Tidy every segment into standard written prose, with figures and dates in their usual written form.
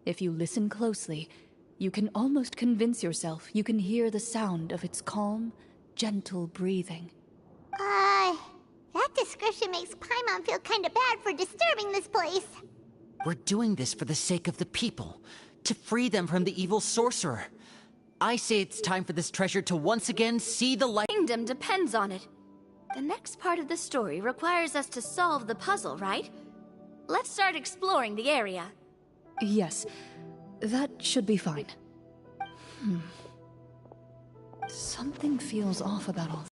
If you listen closely, you can almost convince yourself you can hear the sound of its calm, gentle breathing. That description makes Paimon feel kinda bad for disturbing this place. We're doing this for the sake of the people, to free them from the evil sorcerer. I say it's time for this treasure to once again see the light. Kingdom depends on it. The next part of the story requires us to solve the puzzle, right? Let's start exploring the area. Yes, that should be fine. Something feels off about all.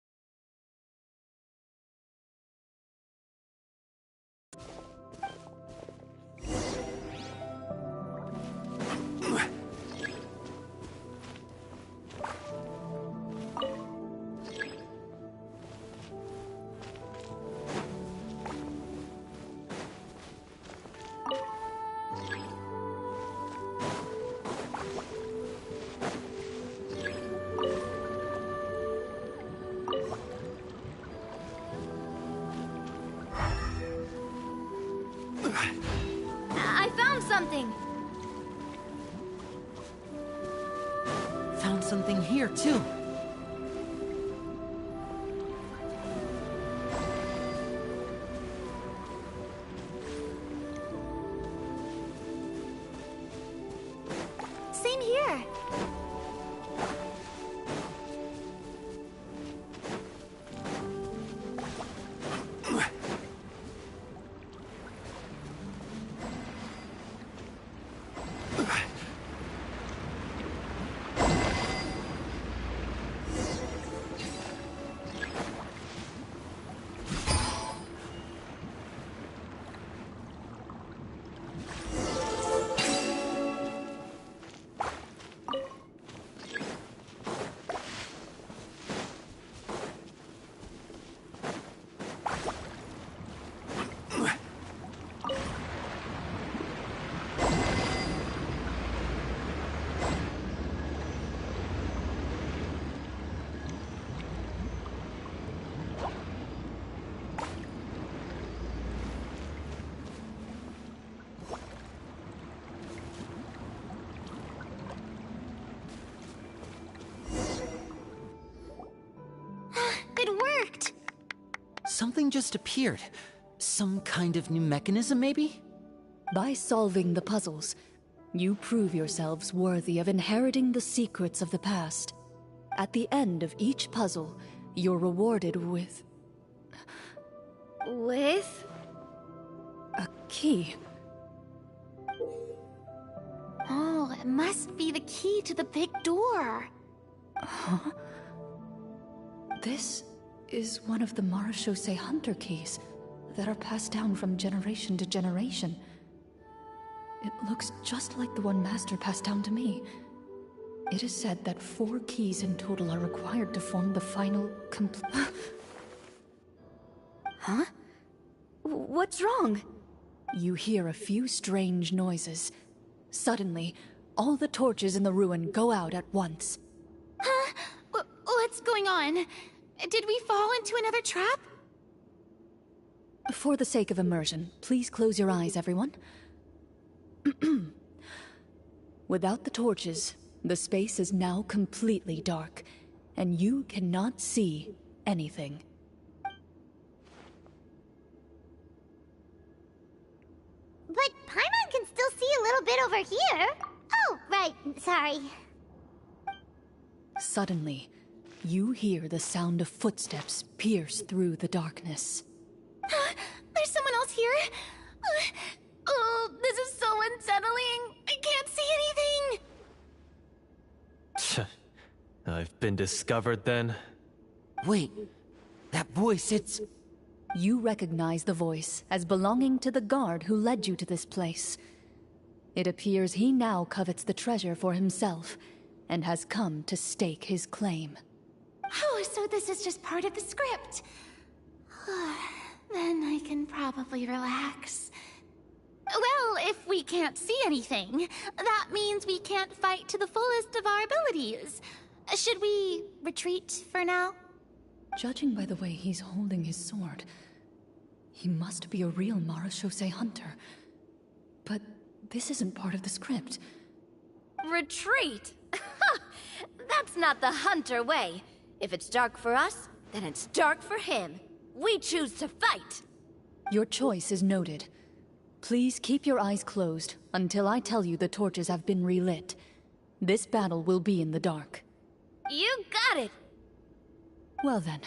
I found something! Found something here, too. Same here. It worked! Something just appeared. Some kind of new mechanism, maybe? By solving the puzzles, you prove yourselves worthy of inheriting the secrets of the past. At the end of each puzzle, you're rewarded with With? a key. Oh, it must be the key to the big door. Huh? This is one of the Marechaussee Hunter keys that are passed down from generation to generation. It looks just like the one Master passed down to me. It is said that 4 keys in total are required to form the final Huh? What's wrong? You hear a few strange noises. Suddenly, all the torches in the ruin go out at once. Huh? What's going on? Did we fall into another trap? For the sake of immersion, please close your eyes, everyone. Without the torches, the space is now completely dark, and you cannot see anything. But Paimon can still see a little bit over here. Oh, right, sorry. Suddenly, you hear the sound of footsteps pierce through the darkness. There's someone else here? Oh, this is so unsettling. I can't see anything. I've been discovered then? Wait, that voice, it's... You recognize the voice as belonging to the guard who led you to this place. It appears he now covets the treasure for himself, and has come to stake his claim. Oh, so this is just part of the script. Then I can probably relax. Well, if we can't see anything, that means we can't fight to the fullest of our abilities. Should we retreat for now? Judging by the way he's holding his sword, he must be a real Marechaussee hunter. But This isn't part of the script. Retreat? That's not the Hunter way. If it's dark for us, then it's dark for him. We choose to fight. Your choice is noted. Please keep your eyes closed until I tell you the torches have been relit. This battle will be in the dark. You got it! Well then,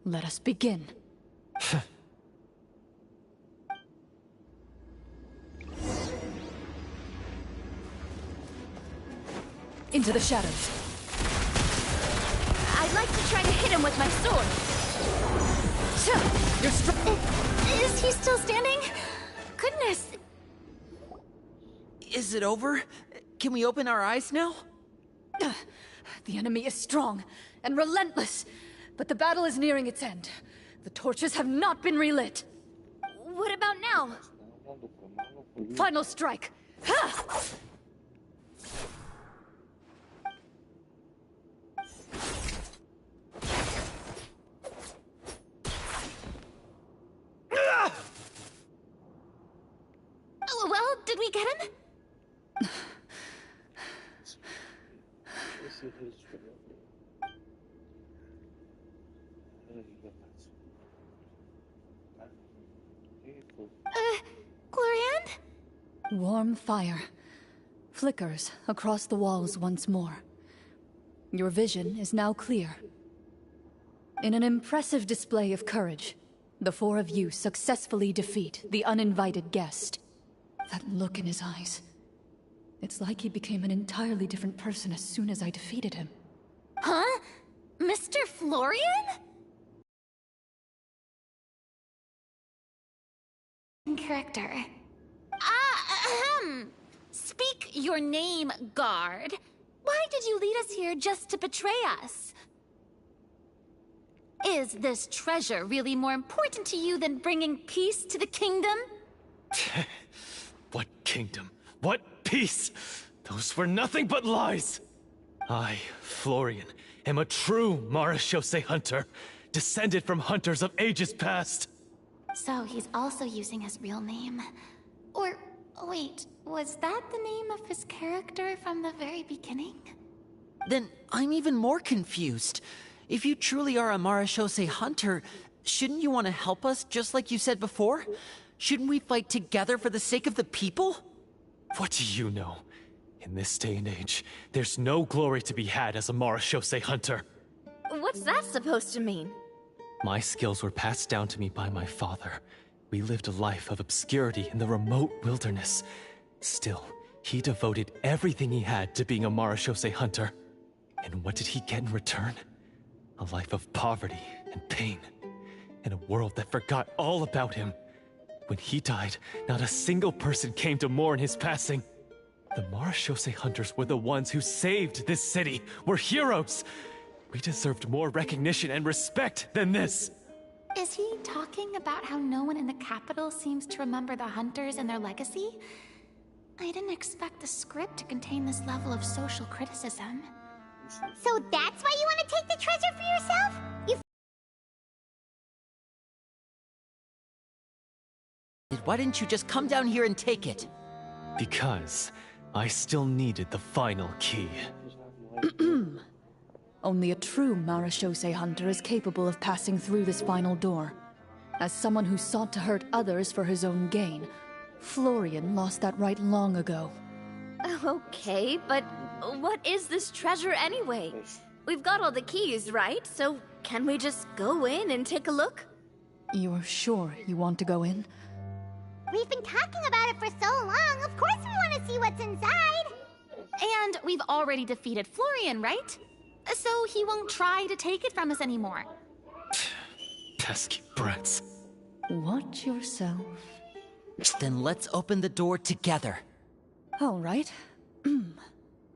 let us begin. Into the shadows. I'd like to try to hit him with my sword. You're strong. Is he still standing? Goodness. Is it over? Can we open our eyes now? The enemy is strong and relentless, but the battle is nearing its end. The torches have not been relit. What about now? Final strike. Ha! Oh, well, did we get him? Glorian? Warm fire flickers across the walls once more. Your vision is now clear. In an impressive display of courage, the four of you successfully defeat the uninvited guest. That look in his eyes. It's like he became an entirely different person as soon as I defeated him. Huh? Mr. Florian? Character. Speak your name, guard. Why did you lead us here just to betray us? Is this treasure really more important to you than bringing peace to the kingdom? What kingdom? What peace? Those were nothing but lies! I, Florian, am a true Marechaussee hunter, descended from hunters of ages past. So he's also using his real name. Or, wait, was that the name of his character from the very beginning? Then I'm even more confused. If you truly are a Marechaussee hunter, shouldn't you want to help us just like you said before? Shouldn't we fight together for the sake of the people? What do you know? In this day and age, there's no glory to be had as a Marechaussee hunter. What's that supposed to mean? My skills were passed down to me by my father. We lived a life of obscurity in the remote wilderness. Still, he devoted everything he had to being a Marechaussee hunter. And what did he get in return? A life of poverty and pain. In a world that forgot all about him. When he died, not a single person came to mourn his passing. The Marechaussee hunters were the ones who saved this city, were heroes. We deserved more recognition and respect than this. Is he talking about how no one in the capital seems to remember the hunters and their legacy? I didn't expect the script to contain this level of social criticism. So that's why you want to take the treasure for yourself? Why didn't you just come down here and take it? Because I still needed the final key. Only a true Marechaussee hunter is capable of passing through this final door. As someone who sought to hurt others for his own gain, Florian lost that right long ago. Okay, but what is this treasure anyway? We've got all the keys, right? So can we just go in and take a look? You're sure you want to go in? We've been talking about it for so long. Of course we want to see what's inside. And we've already defeated Florian, right? So he won't try to take it from us anymore. Pesky brats. Watch yourself. Then let's open the door together. All right.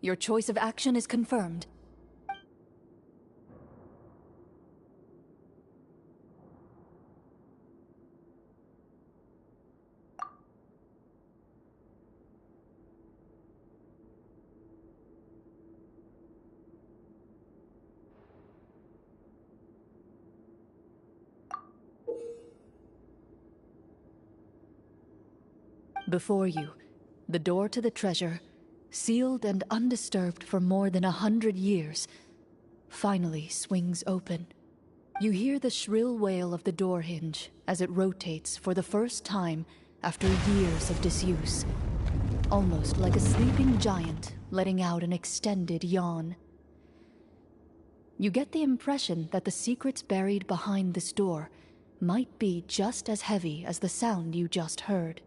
Your choice of action is confirmed. Before you, the door to the treasure, sealed and undisturbed for more than 100 years, finally swings open. You hear the shrill wail of the door hinge as it rotates for the first time after years of disuse, almost like a sleeping giant letting out an extended yawn. You get the impression that the secrets buried behind this door might be just as heavy as the sound you just heard.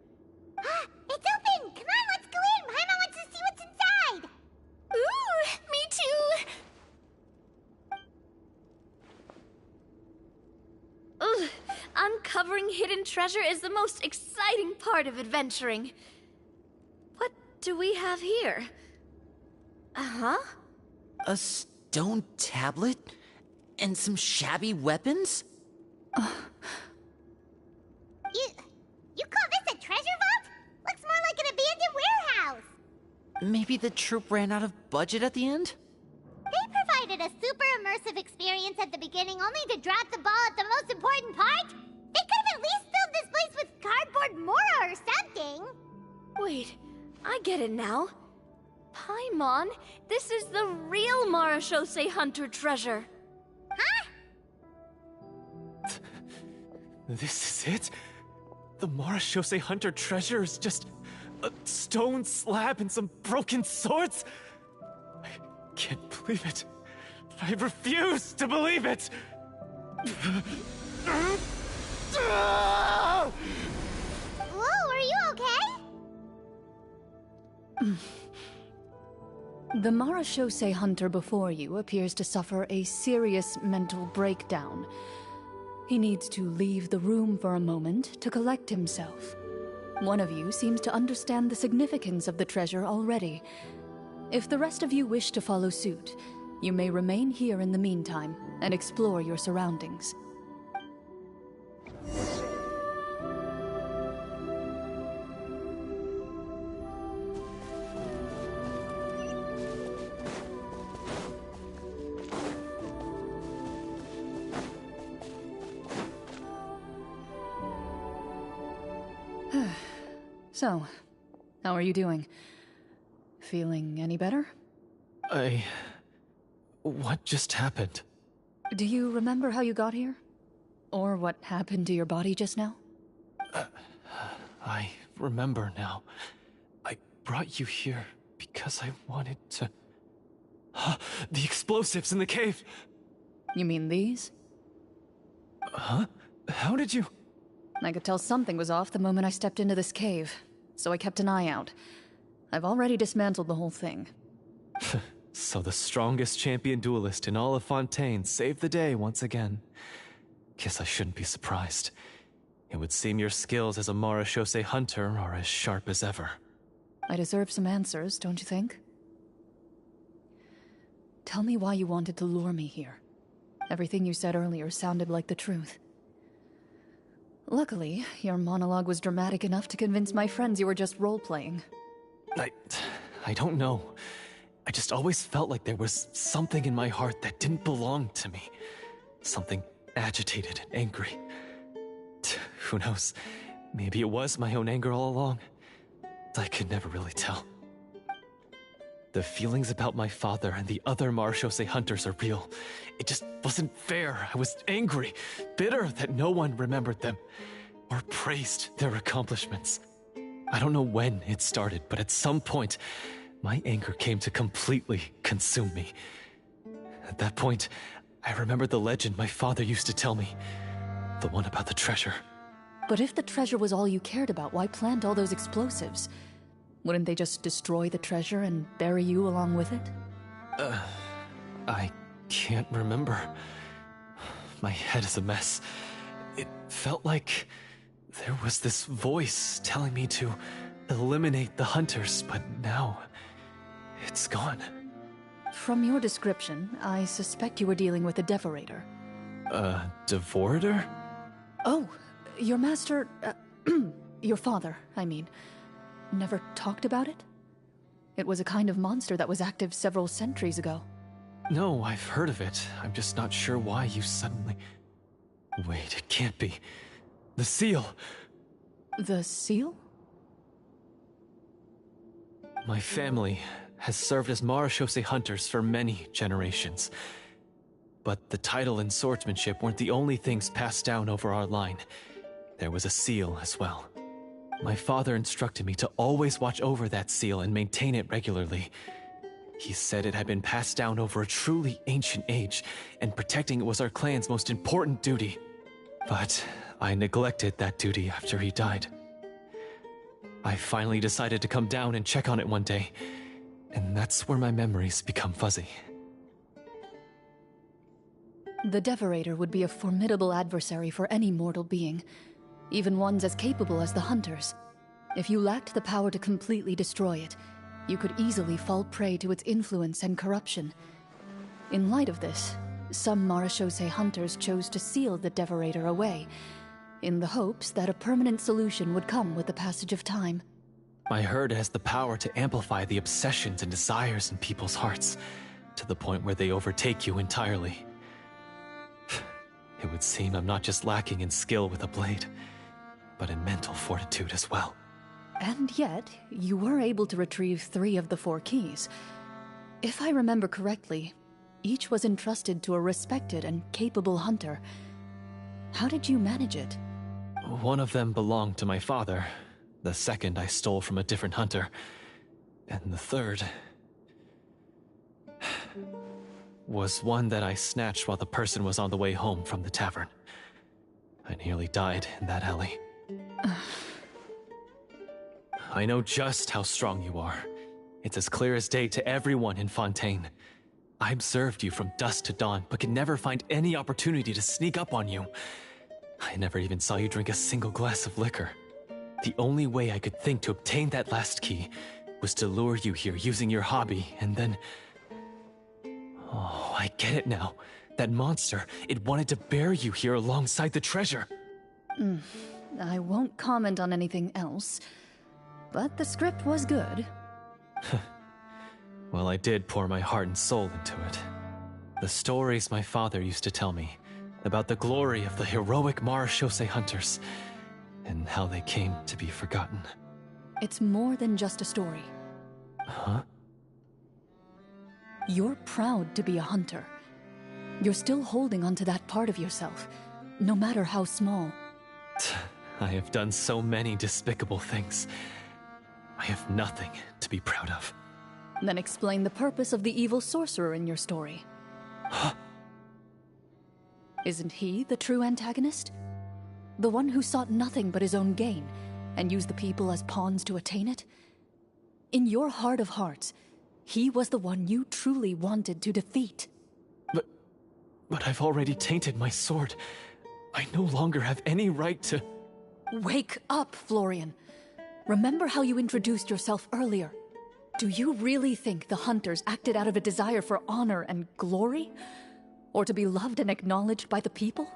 It's open! Come on, let's go in! Paimon wants to see what's inside! Ooh, me too! Ugh, uncovering hidden treasure is the most exciting part of adventuring. What do we have here? Uh-huh. A stone tablet? And some shabby weapons? You call this a treasure vault? Looks more like an abandoned warehouse! Maybe the troop ran out of budget at the end? They provided a super immersive experience at the beginning only to drop the ball at the most important part? They could have at least filled this place with cardboard Mora or something! Wait, I get it now. Paimon, this is the real Marashose Hunter treasure. Huh? This is it? The Marashose Hunter treasure is just a stone slab and some broken swords? I can't believe it. I refuse to believe it! Whoa, are you okay? The Marashose Hunter before you appears to suffer a serious mental breakdown. He needs to leave the room for a moment to collect himself. One of you seems to understand the significance of the treasure already. If the rest of you wish to follow suit, you may remain here in the meantime and explore your surroundings. So, how are you doing? Feeling any better? What just happened? Do you remember how you got here? Or what happened to your body just now? I remember now. I brought you here because I wanted to... The explosives in the cave! You mean these? Huh? How did you... I could tell something was off the moment I stepped into this cave, so I kept an eye out. I've already dismantled the whole thing. So the strongest champion duelist in all of Fontaine saved the day once again. Guess I shouldn't be surprised. It would seem your skills as a Marashose hunter are as sharp as ever. I deserve some answers, don't you think? Tell me why you wanted to lure me here. Everything you said earlier sounded like the truth. Luckily, your monologue was dramatic enough to convince my friends you were just role-playing. I don't know. I just always felt like there was something in my heart that didn't belong to me. Something agitated and angry. Who knows? Maybe it was my own anger all along. I could never really tell. The feelings about my father and the other Marashose hunters are real. It just wasn't fair. I was angry, bitter that no one remembered them or praised their accomplishments. I don't know when it started, but at some point, my anger came to completely consume me. At that point, I remembered the legend my father used to tell me. The one about the treasure. But if the treasure was all you cared about, why plant all those explosives? Wouldn't they just destroy the treasure and bury you along with it? I can't remember. My head is a mess. It felt like there was this voice telling me to eliminate the hunters, but now it's gone. From your description, I suspect you were dealing with a Devorator. Devorator? Oh, your master... your father, I mean. Never talked about it? It was a kind of monster that was active several centuries ago. No, I've heard of it. I'm just not sure why you suddenly... Wait, it can't be. The seal! The seal? My family has served as Marashose hunters for many generations. But the title and swordsmanship weren't the only things passed down over our line. There was a seal as well. My father instructed me to always watch over that seal and maintain it regularly. He said it had been passed down over a truly ancient age, and protecting it was our clan's most important duty. But I neglected that duty after he died. I finally decided to come down and check on it one day, and that's where my memories become fuzzy. The Devorator would be a formidable adversary for any mortal being, even ones as capable as the Hunters. If you lacked the power to completely destroy it, you could easily fall prey to its influence and corruption. In light of this, some Marashose hunters chose to seal the Devorator away, in the hopes that a permanent solution would come with the passage of time. I heard it has the power to amplify the obsessions and desires in people's hearts, to the point where they overtake you entirely. It would seem I'm not just lacking in skill with a blade, but in mental fortitude as well. And yet, you were able to retrieve 3 of the 4 keys. If I remember correctly, each was entrusted to a respected and capable hunter. How did you manage it? One of them belonged to my father. The second I stole from a different hunter. And the third was one that I snatched while the person was on the way home from the tavern. I nearly died in that alley. I know just how strong you are. It's as clear as day to everyone in Fontaine. I observed you from dusk to dawn, but could never find any opportunity to sneak up on you. I never even saw you drink a single glass of liquor. The only way I could think to obtain that last key was to lure you here using your hobby, and then... Oh, I get it now. That monster, it wanted to bury you here alongside the treasure. I won't comment on anything else, but the script was good. Well, I did pour my heart and soul into it. The stories my father used to tell me about the glory of the heroic Marashose hunters, and how they came to be forgotten. It's more than just a story. Huh? You're proud to be a hunter. You're still holding onto that part of yourself, no matter how small. I have done so many despicable things. I have nothing to be proud of. Then explain the purpose of the evil sorcerer in your story. Huh? Isn't he the true antagonist? The one who sought nothing but his own gain, and used the people as pawns to attain it? In your heart of hearts, he was the one you truly wanted to defeat. But I've already tainted my sword. I no longer have any right to... Wake up, Florian. Remember how you introduced yourself earlier. Do you really think the hunters acted out of a desire for honor and glory? Or to be loved and acknowledged by the people?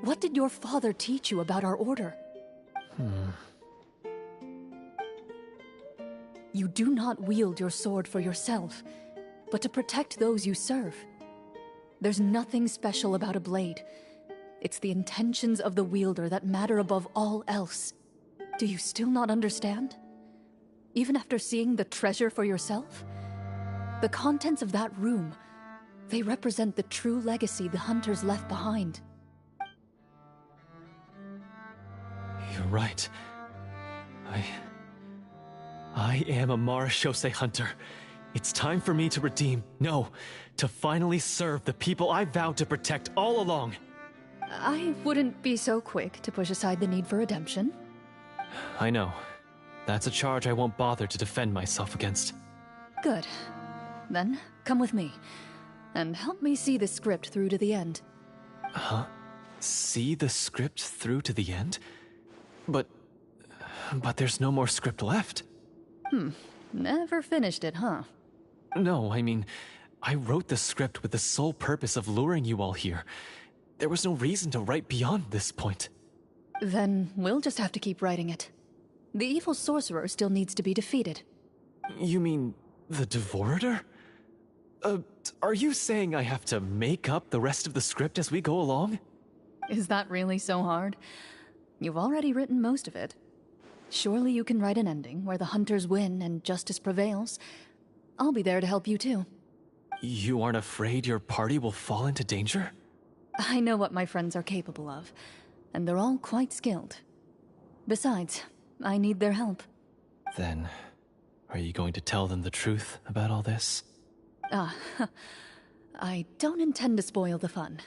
What did your father teach you about our order? You do not wield your sword for yourself, but to protect those you serve. There's nothing special about a blade. It's the intentions of the wielder that matter above all else. Do you still not understand? Even after seeing the treasure for yourself? The contents of that room, they represent the true legacy the hunters left behind. You're right. I am a Marashose hunter. It's time for me to redeem, no, to finally serve the people I vowed to protect all along. I wouldn't be so quick to push aside the need for redemption. I know. That's a charge I won't bother to defend myself against. Good. Then, come with me, and help me see the script through to the end. Huh? See the script through to the end? But there's no more script left. Never finished it, huh? No, I mean, I wrote the script with the sole purpose of luring you all here. There was no reason to write beyond this point. Then we'll just have to keep writing it. The evil sorcerer still needs to be defeated. You mean the Devorator? Are you saying I have to make up the rest of the script as we go along? Is that really so hard? You've already written most of it. Surely you can write an ending where the hunters win and justice prevails. I'll be there to help you too. You aren't afraid your party will fall into danger? I know what my friends are capable of, and they're all quite skilled. Besides, I need their help. Then, are you going to tell them the truth about all this? I don't intend to spoil the fun.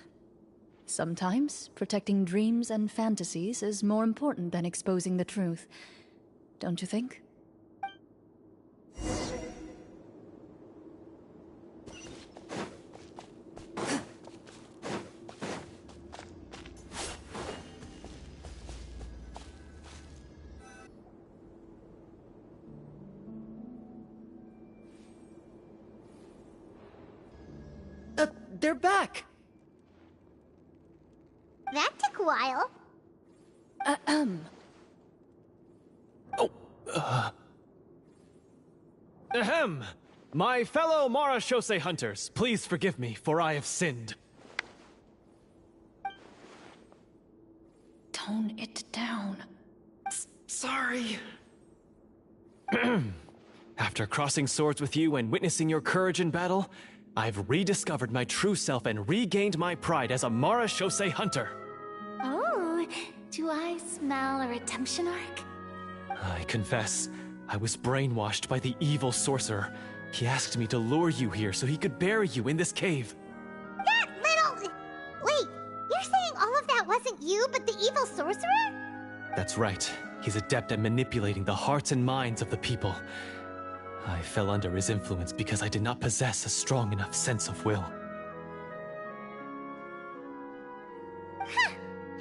Sometimes, protecting dreams and fantasies is more important than exposing the truth. Don't you think? They're back! That took a while. Ahem! My fellow Mara Shosei hunters, please forgive me, for I have sinned. Tone it down. Sorry. After crossing swords with you and witnessing your courage in battle, I've rediscovered my true self and regained my pride as a Mara Shosei hunter. Oh, do I smell a redemption arc? I confess, I was brainwashed by the evil sorcerer. He asked me to lure you here so he could bury you in this cave. That little... Wait, you're saying all of that wasn't you, but the evil sorcerer? That's right. He's adept at manipulating the hearts and minds of the people. I fell under his influence because I did not possess a strong enough sense of will. Huh.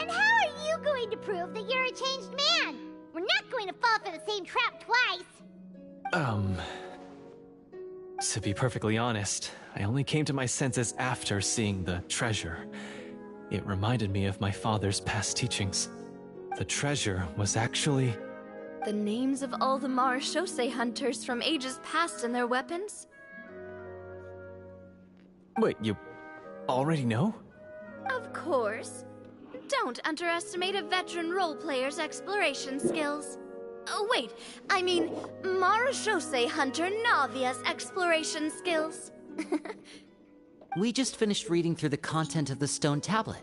And how are you going to prove that you're a changed man? We're not going to fall for the same trap twice. To be perfectly honest, I only came to my senses after seeing the treasure. It reminded me of my father's past teachings. The treasure was actually... The names of all the Mara Shosei hunters from ages past and their weapons? Wait, you already know? Of course. Don't underestimate a veteran role player's exploration skills. Oh, wait, I mean Mara Shosei hunter Navia's exploration skills. We just finished reading through the content of the stone tablet.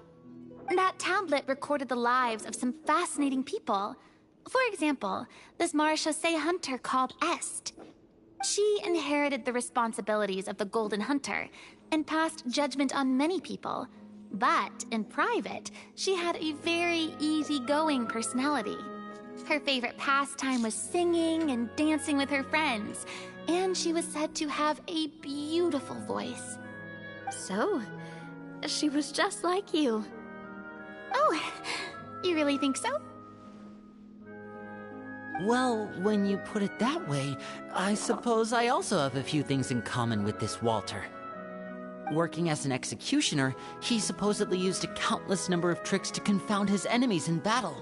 That tablet recorded the lives of some fascinating people. For example, this Mara Shosei hunter called Est. She inherited the responsibilities of the Golden Hunter and passed judgment on many people. But in private, she had a very easygoing personality. Her favorite pastime was singing and dancing with her friends, and she was said to have a beautiful voice. So, she was just like you. Oh, you really think so? Well, when you put it that way, I suppose I also have a few things in common with this Walter. Working as an executioner, he supposedly used a countless number of tricks to confound his enemies in battle.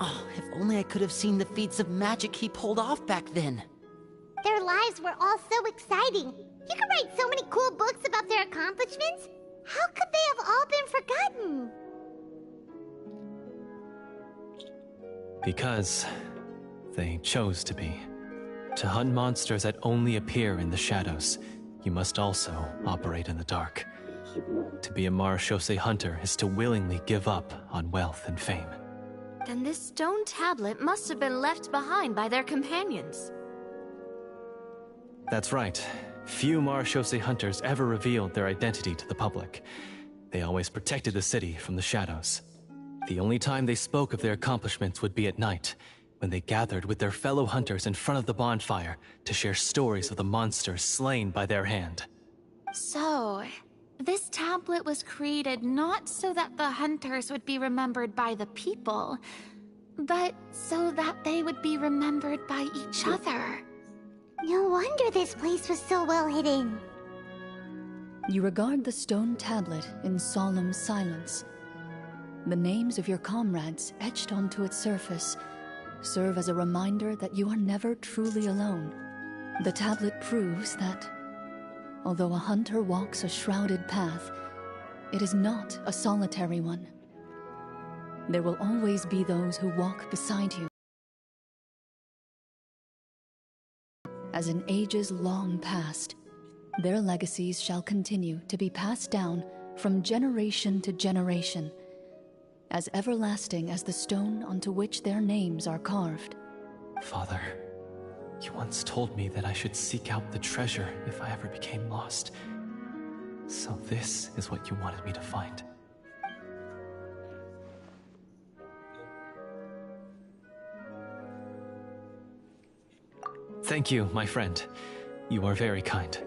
Oh, if only I could have seen the feats of magic he pulled off back then. Their lives were all so exciting. You could write so many cool books about their accomplishments. How could they have all been forgotten? Because they chose to be. To hunt monsters that only appear in the shadows, you must also operate in the dark. To be a Mara Shosei hunter is to willingly give up on wealth and fame. Then this stone tablet must have been left behind by their companions. That's right. Few Mara Shosei hunters ever revealed their identity to the public. They always protected the city from the shadows. The only time they spoke of their accomplishments would be at night, when they gathered with their fellow hunters in front of the bonfire to share stories of the monsters slain by their hand. So, this tablet was created not so that the hunters would be remembered by the people, but so that they would be remembered by each other. No wonder this place was so well hidden. You regard the stone tablet in solemn silence. The names of your comrades etched onto its surface serve as a reminder that you are never truly alone. The tablet proves that, although a hunter walks a shrouded path, it is not a solitary one. There will always be those who walk beside you. as in ages long past, their legacies shall continue to be passed down from generation to generation, as everlasting as the stone onto which their names are carved. Father, you once told me that I should seek out the treasure if I ever became lost. So this is what you wanted me to find. Thank you, my friend. You are very kind.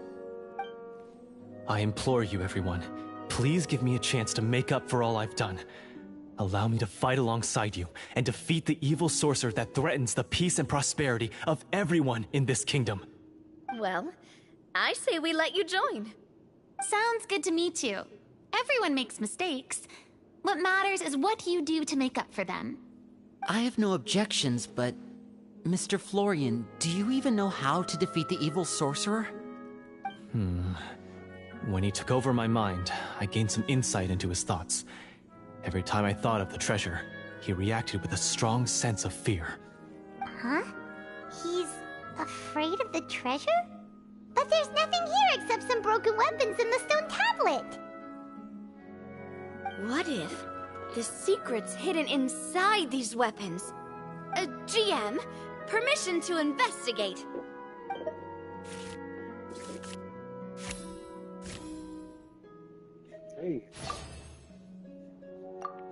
I implore you, everyone, please give me a chance to make up for all I've done. Allow me to fight alongside you and defeat the evil sorcerer that threatens the peace and prosperity of everyone in this kingdom. Well, I say we let you join. Sounds good to me too. Everyone makes mistakes. What matters is what you do to make up for them. I have no objections, but... Mr. Florian, do you even know how to defeat the evil sorcerer? When he took over my mind, I gained some insight into his thoughts. Every time I thought of the treasure, he reacted with a strong sense of fear. Huh? He's afraid of the treasure? But there's nothing here except some broken weapons and the stone tablet! What if the secret's hidden inside these weapons? GM, permission to investigate.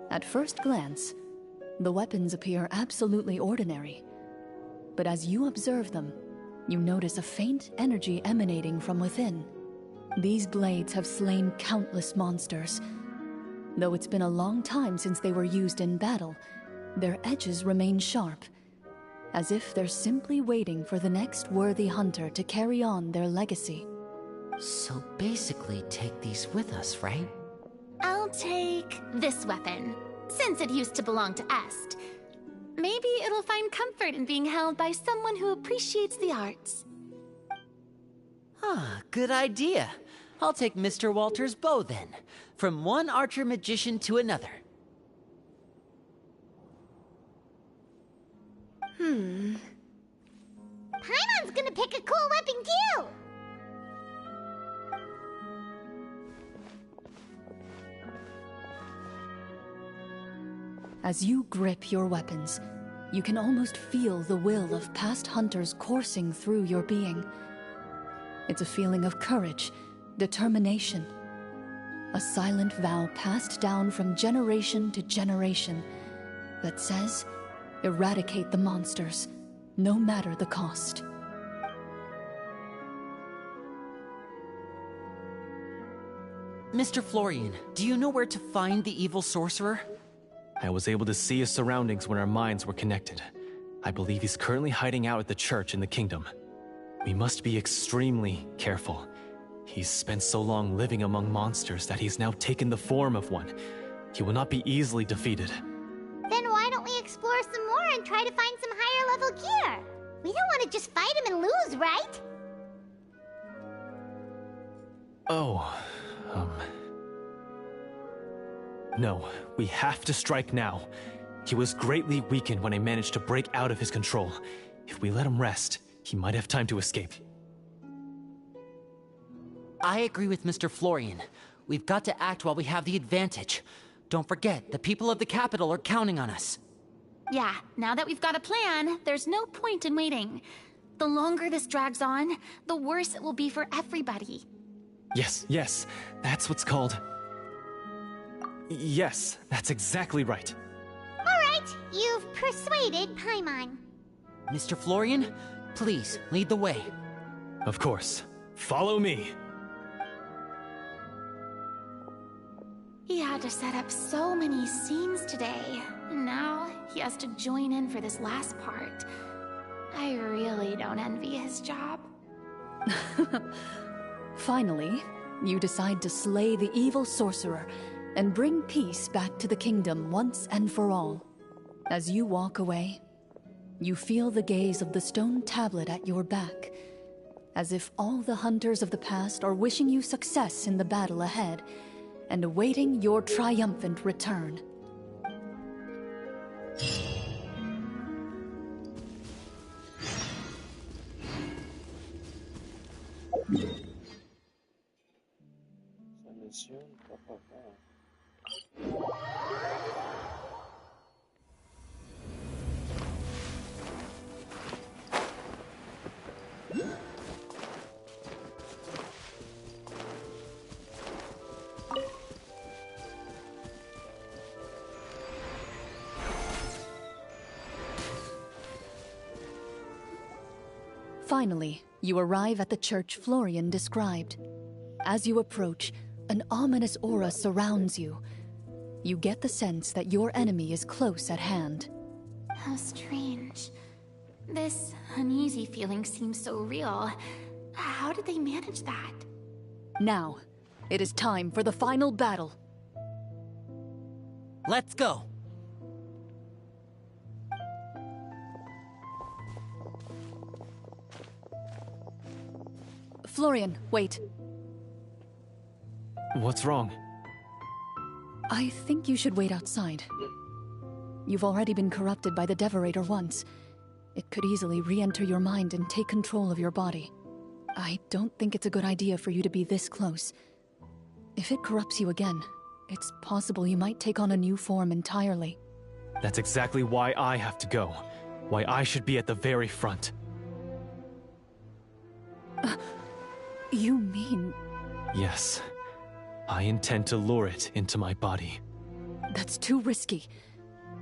At first glance, the weapons appear absolutely ordinary. But as you observe them, you notice a faint energy emanating from within. These blades have slain countless monsters. Though it's been a long time since they were used in battle, their edges remain sharp, as if they're simply waiting for the next worthy hunter to carry on their legacy. So basically, take these with us, right? I'll take this weapon, since it used to belong to Est. Maybe it'll find comfort in being held by someone who appreciates the arts. Good idea. I'll take Mr. Walter's bow then, from one archer magician to another. Paimon's gonna pick a cool weapon too! As you grip your weapons, you can almost feel the will of past hunters coursing through your being. It's a feeling of courage, determination, a silent vow passed down from generation to generation that says, eradicate the monsters, no matter the cost. Mr. Florian, do you know where to find the evil sorcerer? I was able to see his surroundings when our minds were connected. I believe he's currently hiding out at the church in the kingdom. We must be extremely careful. He's spent so long living among monsters that he's now taken the form of one. He will not be easily defeated. Then why don't we explore some more and try to find some higher level gear? We don't want to just fight him and lose, right? No, we have to strike now. He was greatly weakened when I managed to break out of his control. If we let him rest, he might have time to escape. I agree with Mr. Florian. We've got to act while we have the advantage. Don't forget, the people of the capital are counting on us. Yeah, now that we've got a plan, there's no point in waiting. The longer this drags on, the worse it will be for everybody. Yes, that's what's called... Yes, that's exactly right. Alright, you've persuaded Paimon. Mr. Florian, please, lead the way. Of course. Follow me. He had to set up so many scenes today, and now he has to join in for this last part. I really don't envy his job. Finally, you decide to slay the evil sorcerer and bring peace back to the kingdom once and for all. As you walk away, you feel the gaze of the stone tablet at your back, as if all the hunters of the past are wishing you success in the battle ahead and awaiting your triumphant return. actualización, papá. Finally, you arrive at the church Florian described. As you approach, an ominous aura surrounds you. You get the sense that your enemy is close at hand. How strange. This uneasy feeling seems so real. How did they manage that? Now, it is time for the final battle. Let's go! Florian, wait. What's wrong? I think you should wait outside. You've already been corrupted by the Devorator once. It could easily re-enter your mind and take control of your body. I don't think it's a good idea for you to be this close. If it corrupts you again, it's possible you might take on a new form entirely. That's exactly why I have to go. Why I should be at the very front. You mean... Yes. I intend to lure it into my body. That's too risky.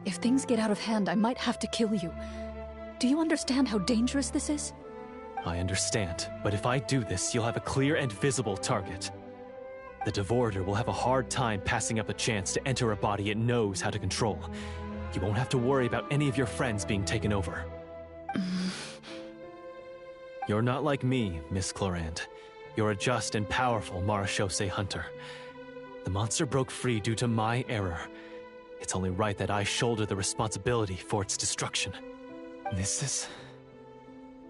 If things get out of hand, I might have to kill you. Do you understand how dangerous this is? I understand, but if I do this, you'll have a clear and visible target. The Devorator will have a hard time passing up a chance to enter a body it knows how to control. You won't have to worry about any of your friends being taken over. You're not like me, Miss Clorand. You're a just and powerful Marechaussee hunter. The monster broke free due to my error. It's only right that I shoulder the responsibility for its destruction. This is...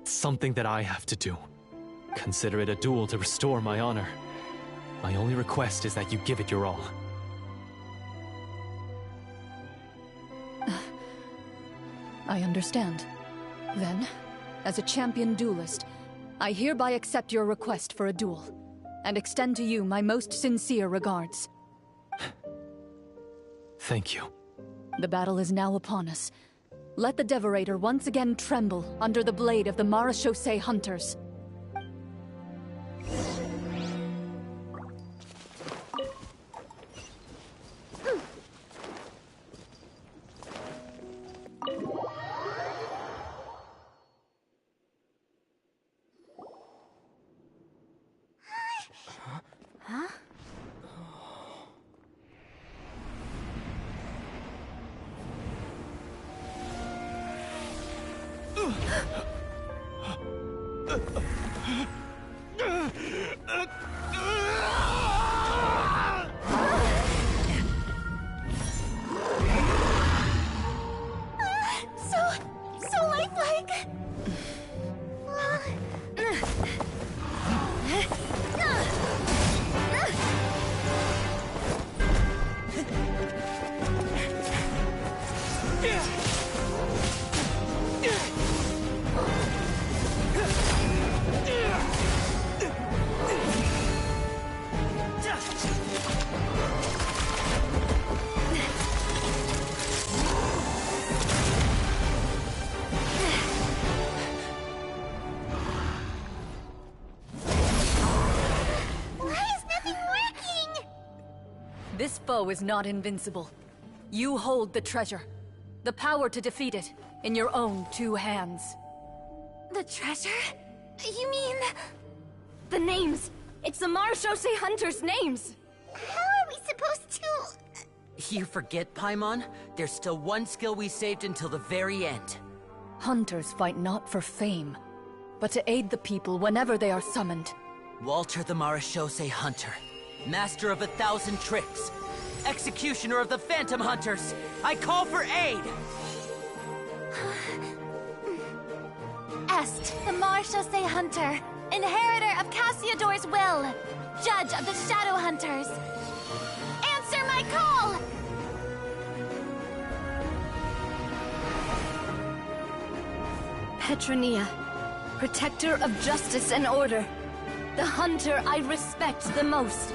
something that I have to do. Consider it a duel to restore my honor. My only request is that you give it your all. I understand. Then, as a champion duelist, I hereby accept your request for a duel, and extend to you my most sincere regards. Thank you. The battle is now upon us. Let the Devorator once again tremble under the blade of the Marechaussee hunters. So lifelike! This foe is not invincible. You hold the treasure. The power to defeat it in your own two hands. The treasure? You mean... the names! It's the Marechaussee hunters' names! How are we supposed to... You forget, Paimon? There's still one skill we saved until the very end. Hunters fight not for fame, but to aid the people whenever they are summoned. Walter the Marechaussee Hunter, master of 1,000 tricks, executioner of the Phantom Hunters, I call for aid! Est, the Marechaussee hunter, inheritor of Cassiodor's will, judge of the Shadow Hunters. Answer my call! Petronia, protector of justice and order. The hunter I respect the most.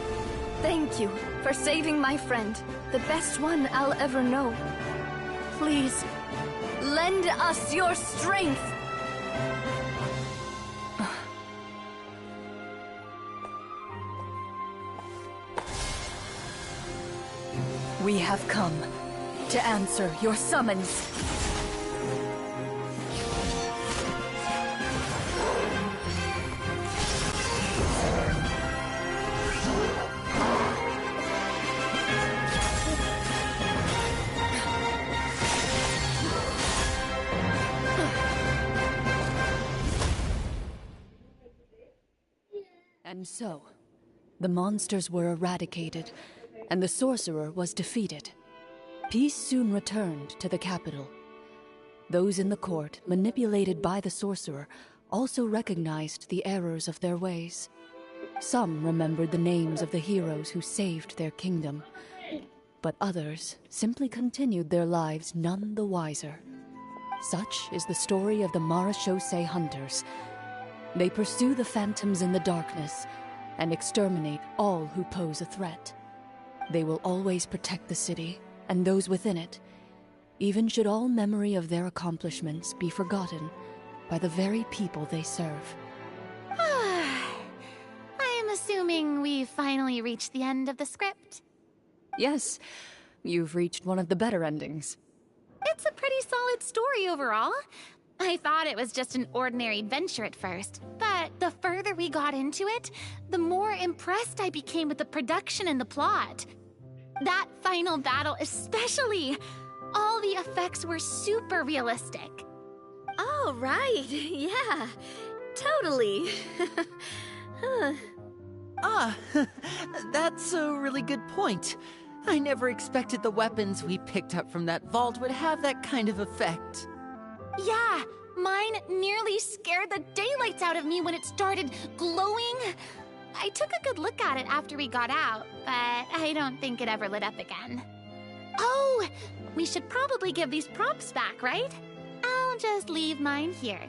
Thank you for saving my friend, the best one I'll ever know. Please, lend us your strength! We have come to answer your summons. And so, the monsters were eradicated, and the sorcerer was defeated. Peace soon returned to the capital. Those in the court, manipulated by the sorcerer, also recognized the errors of their ways. Some remembered the names of the heroes who saved their kingdom, but others simply continued their lives none the wiser. Such is the story of the Marechaussee Hunters. They pursue the phantoms in the darkness and exterminate all who pose a threat. They will always protect the city and those within it, even should all memory of their accomplishments be forgotten by the very people they serve. I am assuming we've finally reached the end of the script. Yes, you've reached one of the better endings. It's a pretty solid story overall. I thought it was just an ordinary adventure at first, but the further we got into it, the more impressed I became with the production and the plot. That final battle especially! All the effects were super realistic. Oh, right. Yeah, totally. That's a really good point. I never expected the weapons we picked up from that vault would have that kind of effect. Yeah, mine nearly scared the daylights out of me when it started glowing. I took a good look at it after we got out, but I don't think it ever lit up again. Oh, we should probably give these props back, right? I'll just leave mine here.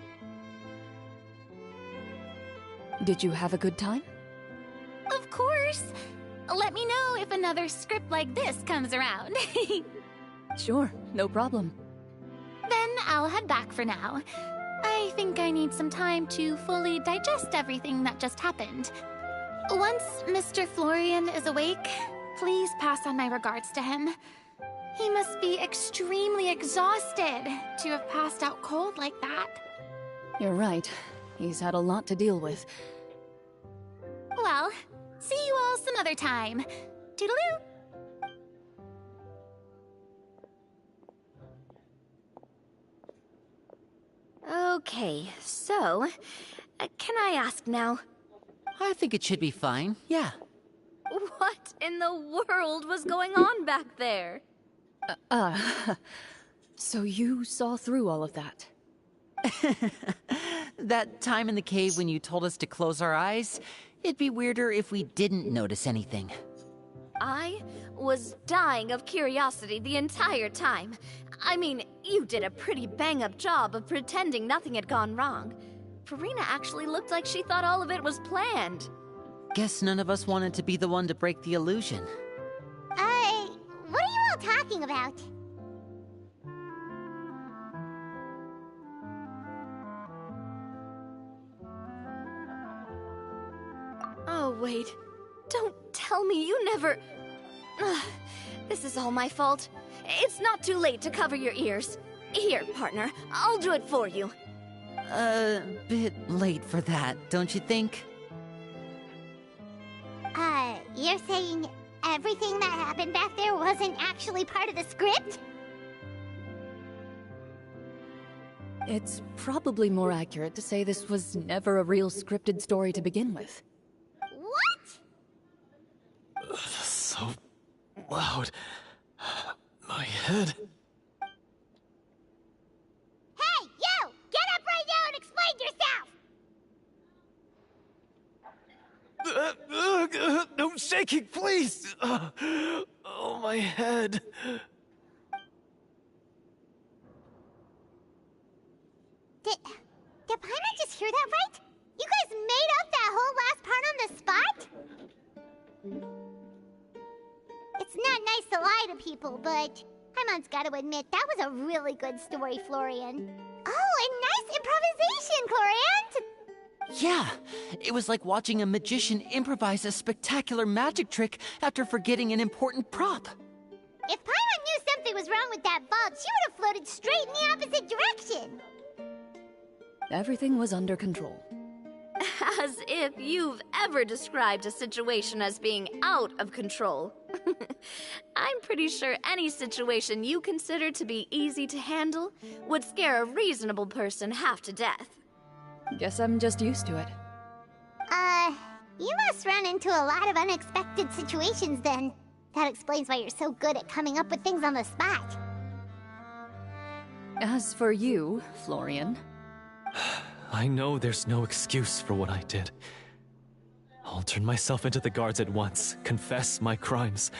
Did you have a good time? Of course. Let me know if another script like this comes around. Sure, no problem. Then I'll head back for now. I think I need some time to fully digest everything that just happened. Once Mr. Florian is awake, please pass on my regards to him. He must be extremely exhausted to have passed out cold like that. You're right. He's had a lot to deal with. Well, see you all some other time. Toodaloo! Okay, so, can I ask now? I think it should be fine, yeah. What in the world was going on back there? So you saw through all of that? That time in the cave when you told us to close our eyes, it'd be weirder if we didn't notice anything. I was dying of curiosity the entire time. I mean, you did a pretty bang-up job of pretending nothing had gone wrong. Farina actually looked like she thought all of it was planned. Guess none of us wanted to be the one to break the illusion. What are you all talking about? Oh, wait. Don't tell me you never... Ugh, this is all my fault. It's not too late to cover your ears. Here, partner, I'll do it for you. Bit late for that, don't you think? You're saying everything that happened back there wasn't actually part of the script? It's probably more accurate to say this was never a real scripted story to begin with. What? So loud. My head. Hey, you! Get up right now and explain yourself! No shaking, please! Oh, my head. Did Paimon just hear that right? You guys made up that whole last part on the spot? to lie to people, but Paimon's gotta admit, that was a really good story, Florian. Oh, and nice improvisation, Florian! Yeah, it was like watching a magician improvise a spectacular magic trick after forgetting an important prop. If Paimon knew something was wrong with that vault, she would have floated straight in the opposite direction. Everything was under control. As if you've ever described a situation as being out of control. I'm pretty sure any situation you consider to be easy to handle would scare a reasonable person half to death. Guess I'm just used to it. You must run into a lot of unexpected situations then. That explains why you're so good at coming up with things on the spot. As for you, Florian... I know there's no excuse for what I did. I'll turn myself into the guards at once, confess my crimes,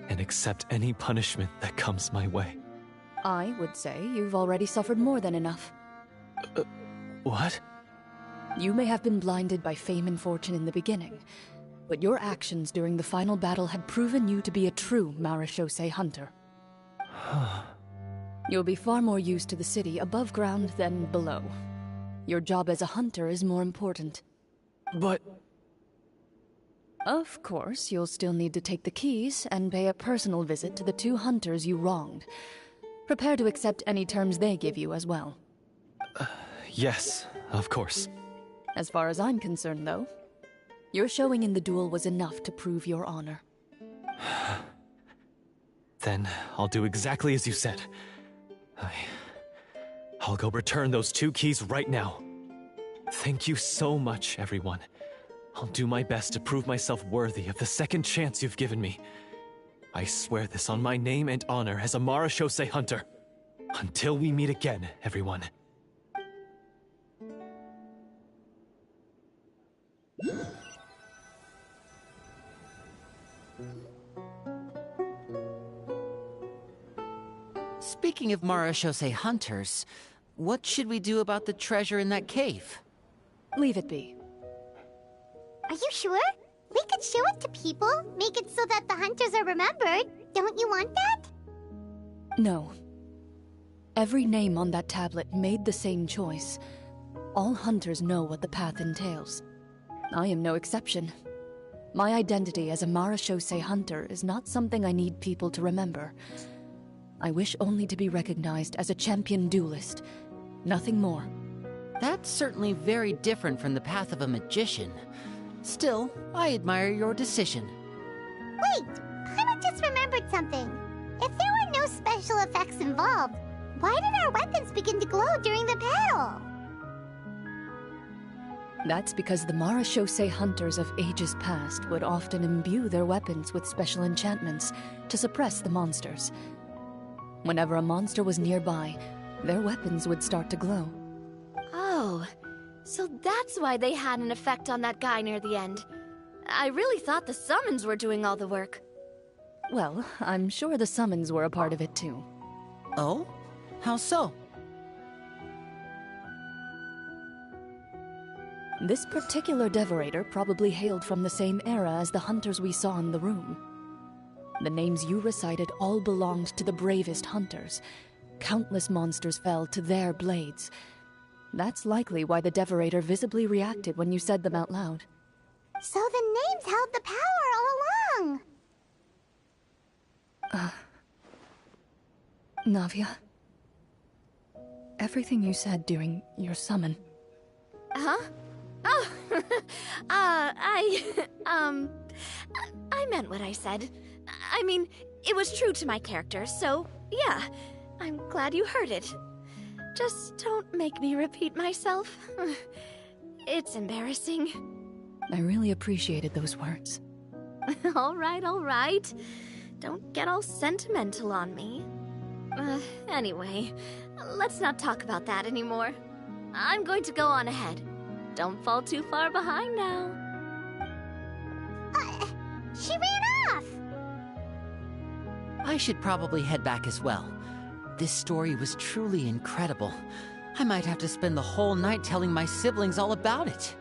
and accept any punishment that comes my way. I would say you've already suffered more than enough. What? You may have been blinded by fame and fortune in the beginning, but your actions during the final battle had proven you to be a true marechaussee hunter. You'll be far more used to the city above ground than below. Your job as a hunter is more important. But... Of course, you'll still need to take the keys and pay a personal visit to the 2 hunters you wronged. Prepare to accept any terms they give you as well. Yes, of course. As far as I'm concerned, though, your showing in the duel was enough to prove your honor. Then I'll do exactly as you said. I'll go return those 2 keys right now. Thank you so much, everyone. I'll do my best to prove myself worthy of the second chance you've given me. I swear this on my name and honor as a marechaussee hunter. Until we meet again, everyone. Speaking of marechaussee hunters, what should we do about the treasure in that cave? Leave it be. Are you sure? We could show it to people, make it so that the hunters are remembered. Don't you want that? No. Every name on that tablet made the same choice. All hunters know what the path entails. I am no exception. My identity as a marechaussee hunter is not something I need people to remember. I wish only to be recognized as a champion duelist. Nothing more. That's certainly very different from the path of a magician. Still, I admire your decision. Wait! Paimon just remembered something. If there were no special effects involved, why did our weapons begin to glow during the battle? That's because the marechaussee hunters of ages past would often imbue their weapons with special enchantments to suppress the monsters. Whenever a monster was nearby, their weapons would start to glow. Oh, so that's why they had an effect on that guy near the end. I really thought the summons were doing all the work. Well, I'm sure the summons were a part of it too. Oh? How so? This particular devorator probably hailed from the same era as the hunters we saw in the room. The names you recited all belonged to the bravest hunters. Countless monsters fell to their blades. That's likely why the devorator visibly reacted when you said them out loud. So the names held the power all along! Navia. Everything you said during your summon. Huh? Oh, I meant what I said. I mean, it was true to my character, so yeah, I'm glad you heard it. Just don't make me repeat myself. It's embarrassing. I really appreciated those words. All right. Don't get all sentimental on me. Anyway, let's not talk about that anymore. I'm going to go on ahead. Don't fall too far behind now. She ran off! I should probably head back as well. This story was truly incredible. I might have to spend the whole night telling my siblings all about it.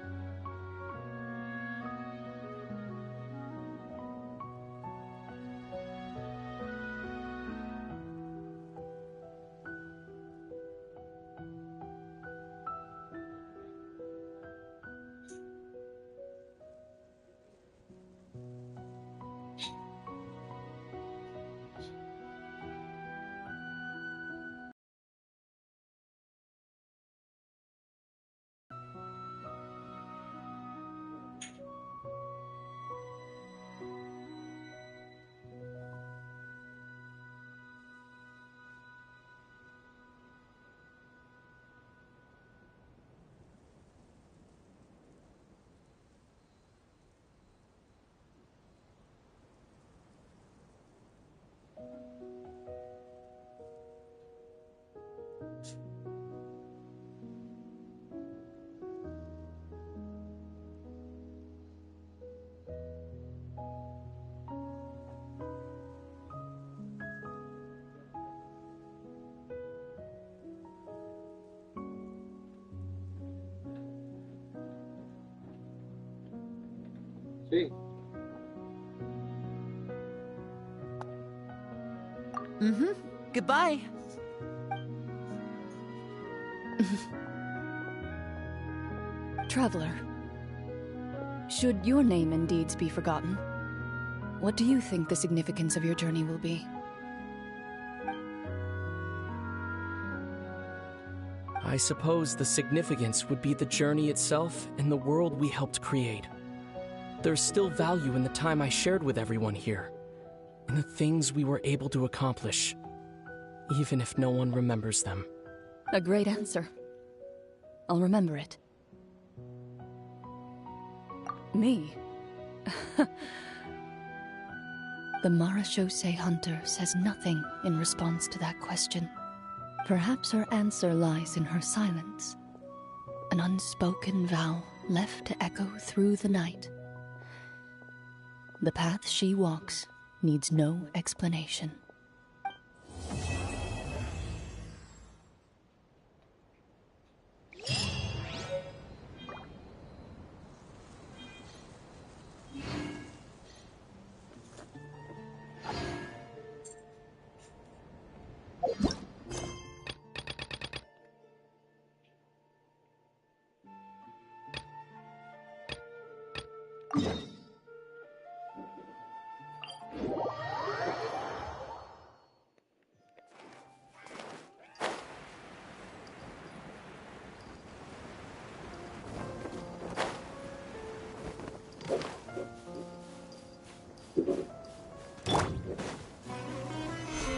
Sí. Goodbye. Traveler, should your name and deeds be forgotten, what do you think the significance of your journey will be? I suppose the significance would be the journey itself and the world we helped create. There's still value in the time I shared with everyone here, in the things we were able to accomplish, even if no one remembers them. A great answer. I'll remember it. Me? The Marachose Hunter says nothing in response to that question. Perhaps her answer lies in her silence. An unspoken vow left to echo through the night. The path she walks needs no explanation.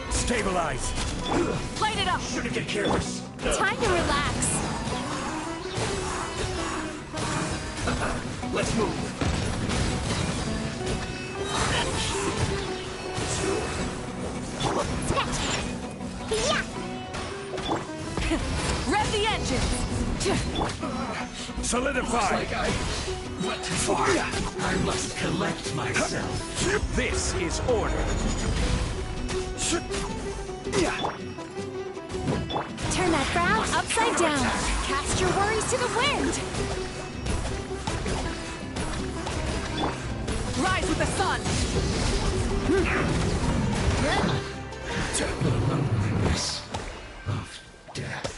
Stabilize! Light it up! Shouldn't get careless. Time to relax. Let's move. Yeah! Rev the engines! Solidify! Like I went too far. I must collect myself. This is order. Turn that frown upside down. Cast your worries to the wind. Rise with the sun. The loneliness of death.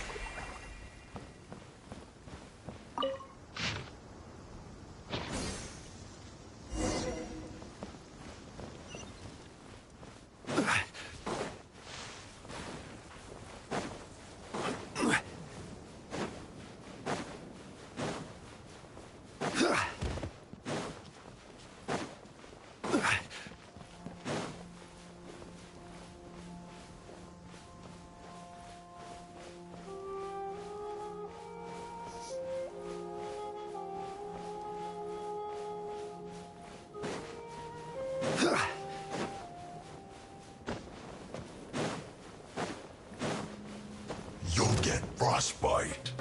You'll get frostbite.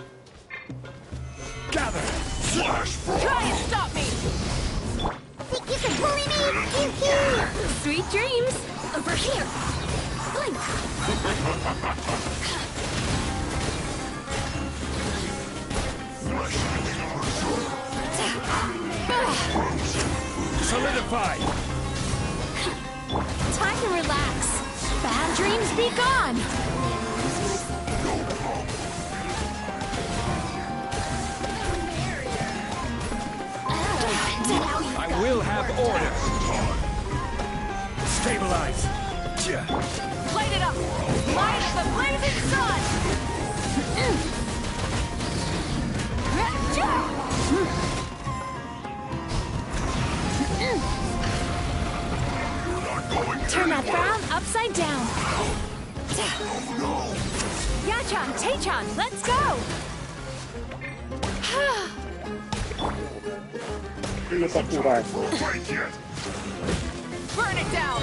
Gather! Flash frost! Try and stop me. Think you can bully me? Hee-hee! Sweet dreams. Over here. Blink. Solidify! Time to relax. Bad dreams be gone. I will have order. Stabilize. Light it up. Light of the blazing sun. Turn that frown upside down. Yachan, Taechan, let's go. Fight yet! Burn it down.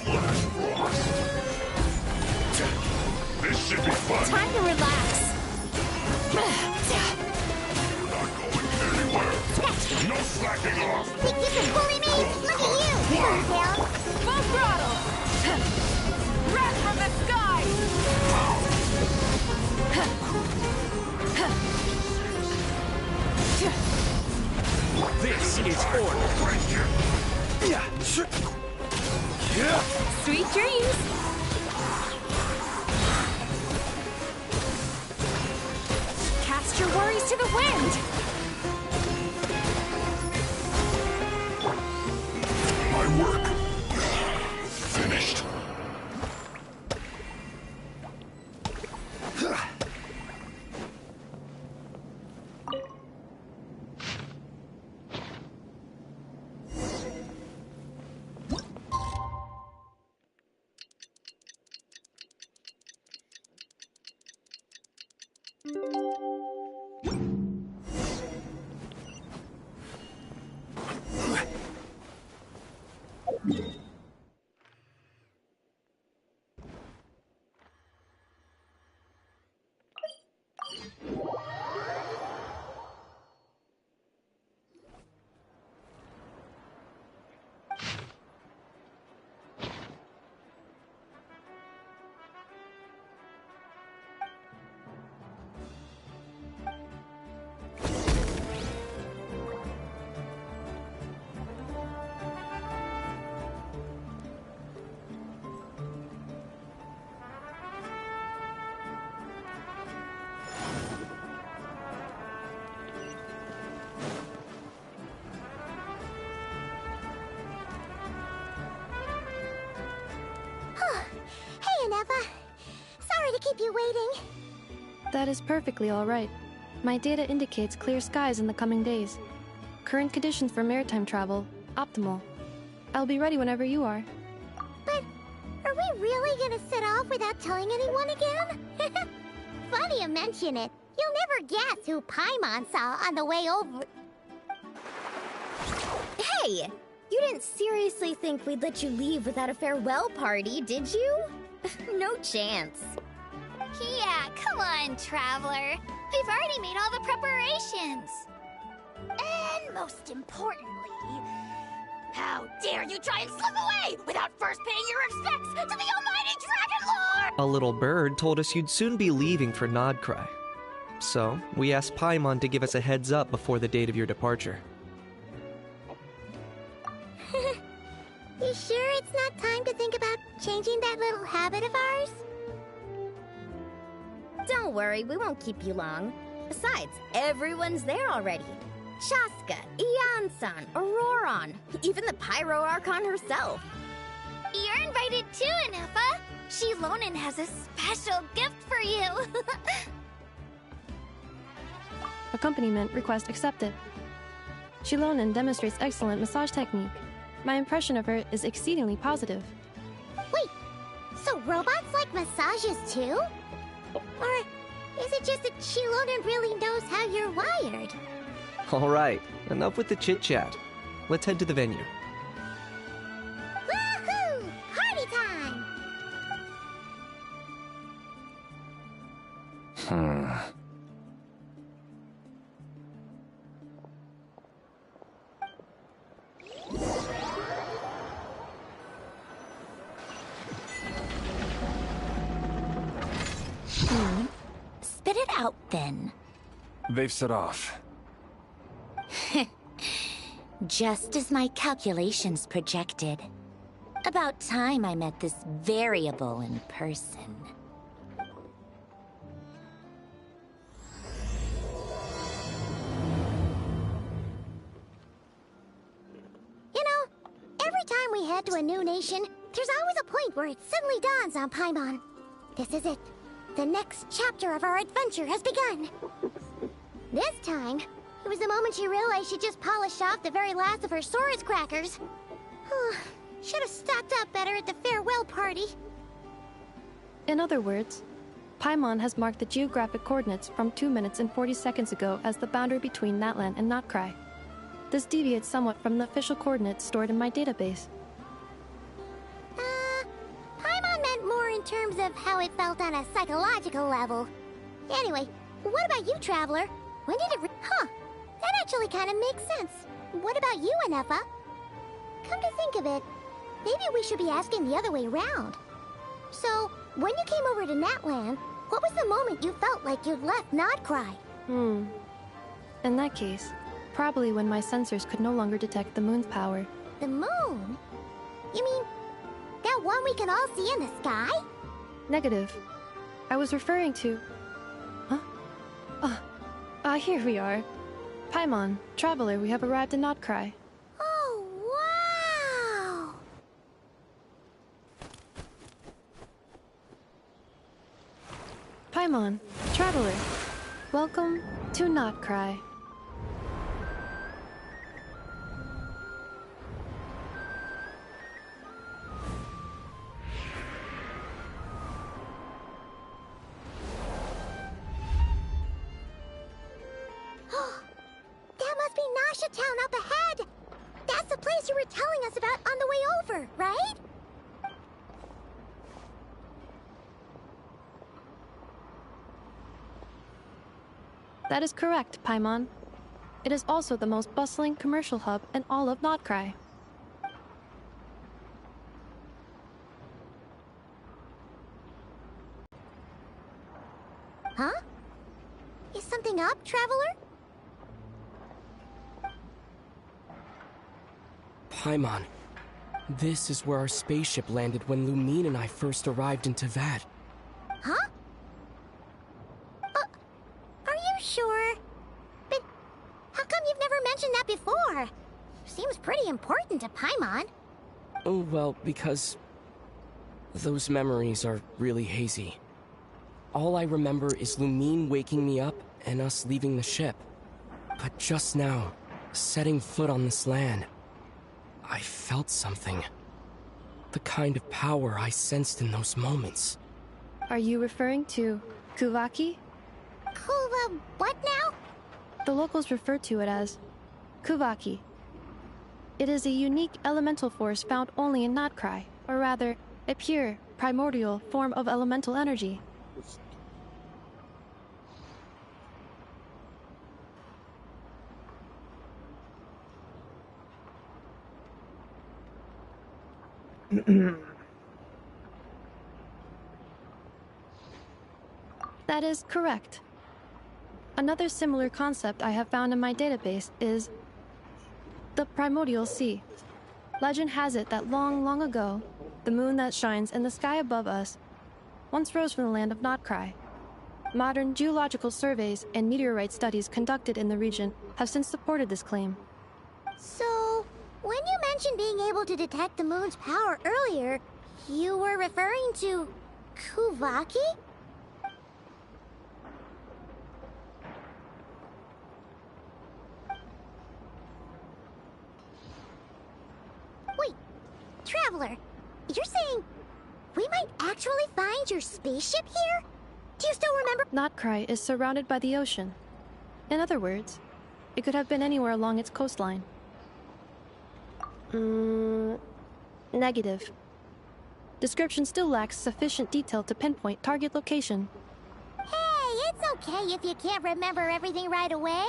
Flash frost! This should be fun! Time to relax. You're not going anywhere! No slacking off! Think you can bully me? Look at you! Boomtail! Full throttle. Wrath from the sky. This is order. Sweet dreams! Cast your worries to the wind! My work finished. Hey, Nueva. Sorry to keep you waiting. That is perfectly all right. My data indicates clear skies in the coming days. Current conditions for maritime travel, optimal. I'll be ready whenever you are. But are we really gonna set off without telling anyone again? Funny you mention it. You'll never guess who Paimon saw on the way over. Hey! You didn't seriously think we'd let you leave without a farewell party, did you? No chance. Yeah, come on, Traveler. We've already made all the preparations. And most importantly, how dare you try and slip away without first paying your respects to the almighty Dragon Lord! A little bird told us you'd soon be leaving for Nodcry. So, we asked Paimon to give us a heads up before the date of your departure. You sure it's not time to think about changing that little habit of ours? Don't worry, we won't keep you long. Besides, everyone's there already. Shaska, Ian-san, Auroron, even the Pyro Archon herself. You're invited too, Anefa. Shilonen has a special gift for you. Accompaniment request accepted. Shilonen demonstrates excellent massage technique. My impression of her is exceedingly positive. Wait, so robots like massages too? Or is it just that Shilonen really knows how you're wired? Alright, enough with the chit-chat. Let's head to the venue. Woohoo! Party time! Spit it out, then. They've set off. Just as my calculations projected. About time I met this variable in person. You know, every time we head to a new nation, there's always a point where it suddenly dawns on Paimon. This is it. The next chapter of our adventure has begun. This time, it was the moment she realized she just polished off the very last of her Saurus crackers. Should have stocked up better at the farewell party. In other words, Paimon has marked the geographic coordinates from 2 minutes and 40 seconds ago as the boundary between Natlan and Notcry. This deviates somewhat from the official coordinates stored in my database. Paimon meant more in terms of how it felt on a psychological level. Anyway, what about you, Traveler? When did it that actually kind of makes sense. What about you, Anefa? Come to think of it, maybe we should be asking the other way around. So, when you came over to Natlan, what was the moment you felt like you'd left Nodcry? In that case, probably when my sensors could no longer detect the moon's power. The moon? You mean that one we can all see in the sky? Negative. I was referring to... Huh? Here we are. Paimon, Traveler, we have arrived in Notcry. Oh, wow! Paimon, Traveler, welcome to Notcry. That must be Nasha Town up ahead! That's the place you were telling us about on the way over, right? That is correct, Paimon. It is also the most bustling commercial hub in all of Notcry. Huh? Is something up, Traveler? Paimon, this is where our spaceship landed when Lumine and I first arrived in Teyvat. Huh? Are you sure? But how come you've never mentioned that before? Seems pretty important to Paimon. Oh, well, because those memories are really hazy. All I remember is Lumine waking me up and us leaving the ship. But just now, setting foot on this land, I felt something. The kind of power I sensed in those moments. Are you referring to Kuvaki? What now? The locals refer to it as Kuvaki. It is a unique elemental force found only in Notcry, or rather, a pure, primordial form of elemental energy. That is correct. Another similar concept I have found in my database is the primordial sea. Legend has it that long, long ago, the moon that shines in the sky above us once rose from the land of Notcry. Modern geological surveys and meteorite studies conducted in the region have since supported this claim. So, when you mentioned being able to detect the moon's power earlier, you were referring to Kuvaki? Wait, Traveler, you're saying we might actually find your spaceship here? Do you still remember? Notcry is surrounded by the ocean. In other words, it could have been anywhere along its coastline. Negative. Description still lacks sufficient detail to pinpoint target location. Hey, it's okay if you can't remember everything right away.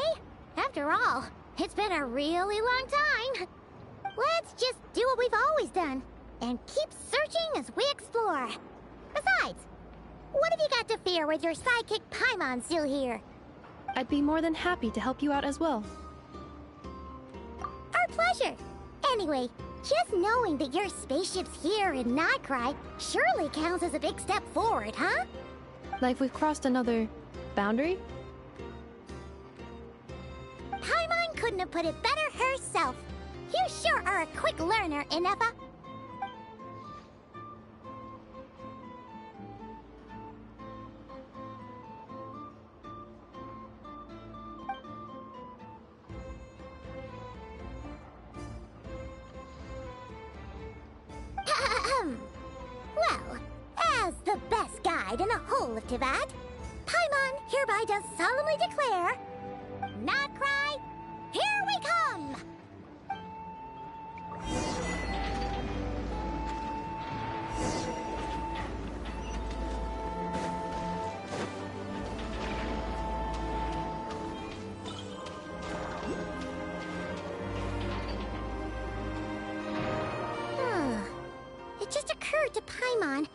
After all, it's been a really long time. Let's just do what we've always done, and keep searching as we explore. Besides, what have you got to fear with your sidekick Paimon still here? I'd be more than happy to help you out as well. Our pleasure. Anyway, just knowing that your spaceship's here in Notcry surely counts as a big step forward, huh? Like we've crossed another boundary? Paimon couldn't have put it better herself. You sure are a quick learner, Inefa. Well, as the best guide in the whole of Teyvat, Paimon hereby does solemnly declare, Notcry, here we come! It just occurred to Paimon,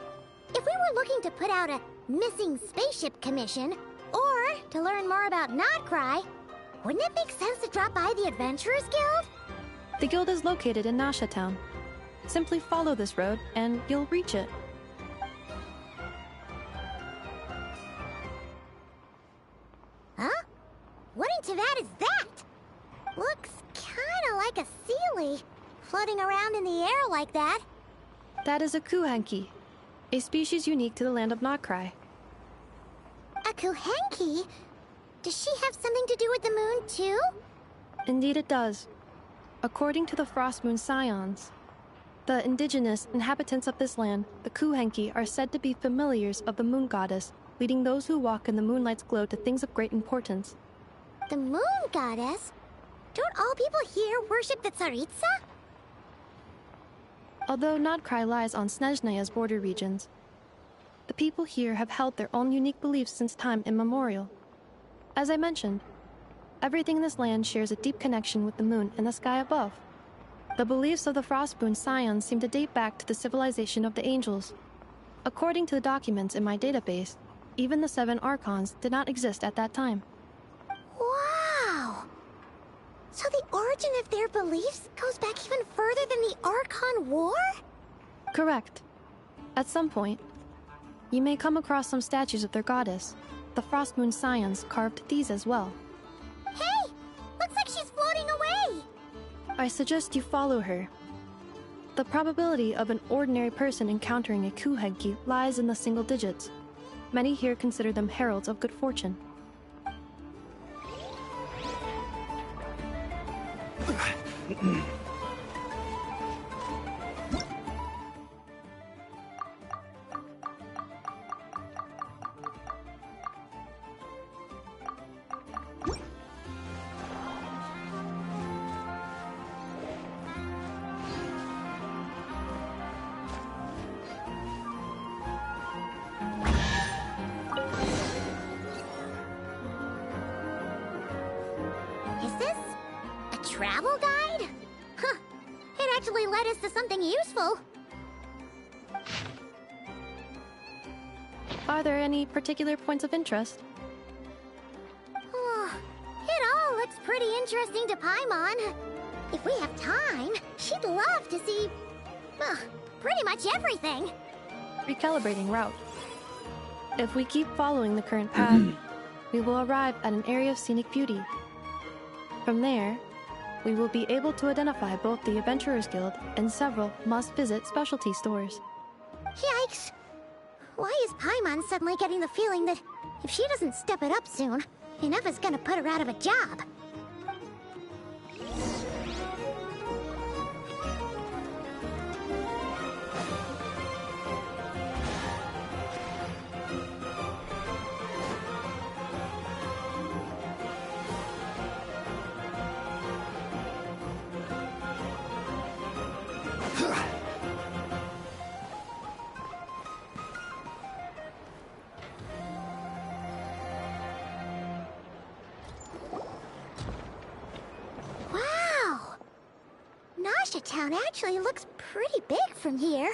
if we were looking to put out a missing spaceship commission, or to learn more about Notcry, Wouldn't it make sense to drop by the Adventurers Guild? The guild is located in Nasha Town. Simply follow this road, and you'll reach it. Huh? What in Tevat is that? Looks kinda like a Sealy, floating around in the air like that. That is a Kuhenki, a species unique to the land of Notcry. A Kuhenki? Does she have something to do with the moon, too? Indeed it does. According to the Frost Moon Scions, the indigenous inhabitants of this land, the Kuhenki, are said to be familiars of the moon goddess, leading those who walk in the moonlight's glow to things of great importance. The moon goddess? Don't all people here worship the Tsaritsa? Although Notcry lies on Snezhneya's border regions, the people here have held their own unique beliefs since time immemorial. As I mentioned, everything in this land shares a deep connection with the moon and the sky above. The beliefs of the Frostmoon Scions seem to date back to the civilization of the angels. According to the documents in my database, even the 7 Archons did not exist at that time. Wow! So the origin of their beliefs goes back even further than the Archon War? Correct. At some point, you may come across some statues of their goddess. The Frostmoon Scions carved these as well. Hey! Looks like she's floating away! I suggest you follow her. The probability of an ordinary person encountering a Kuhenki lies in the single digits. Many here consider them heralds of good fortune. Is this a travel guide? Huh. It actually led us to something useful. Are there any particular points of interest? Oh, it all looks pretty interesting to Paimon. If we have time, she'd love to see, pretty much everything. Recalibrating route. If we keep following the current path, we will arrive at an area of scenic beauty. From there, we will be able to identify both the Adventurers Guild and several must-visit specialty stores. Yikes! Why is Paimon suddenly getting the feeling that if she doesn't step it up soon, Nueva's gonna put her out of a job? Town actually looks pretty big from here.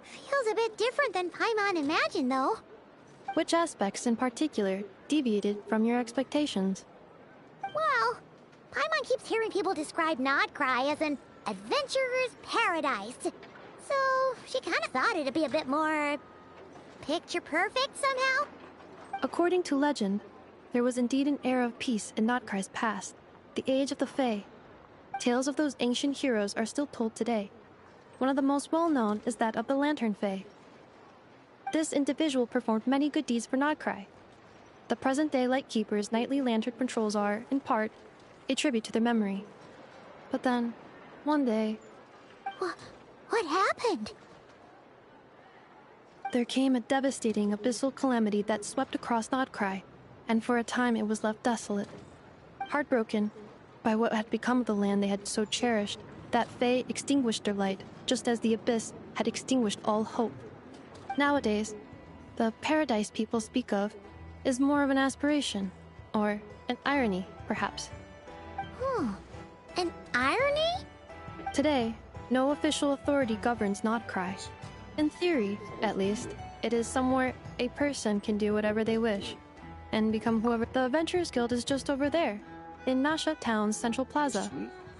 Feels a bit different than Paimon imagined, though. Which aspects in particular deviated from your expectations? Well, Paimon keeps hearing people describe Notcry as an adventurer's paradise. So she kind of thought it'd be a bit more picture perfect somehow. According to legend, there was indeed an era of peace in Notcry's past, the age of the Fae. Tales of those ancient heroes are still told today. One of the most well-known is that of the Lantern Fae. This individual performed many good deeds for Notcry. The present-day Lightkeeper's nightly lantern patrols are, in part, a tribute to their memory. But then, one day... What happened? There came a devastating abyssal calamity that swept across Notcry, and for a time it was left desolate. Heartbroken by what had become of the land they had so cherished, that Fae extinguished their light, just as the Abyss had extinguished all hope. Nowadays, the paradise people speak of is more of an aspiration, or an irony, perhaps. An irony? Today, no official authority governs Notcry. In theory, at least, it is somewhere a person can do whatever they wish, and become whoever. The Adventurers Guild is just over there, in Nasha Town's Central Plaza,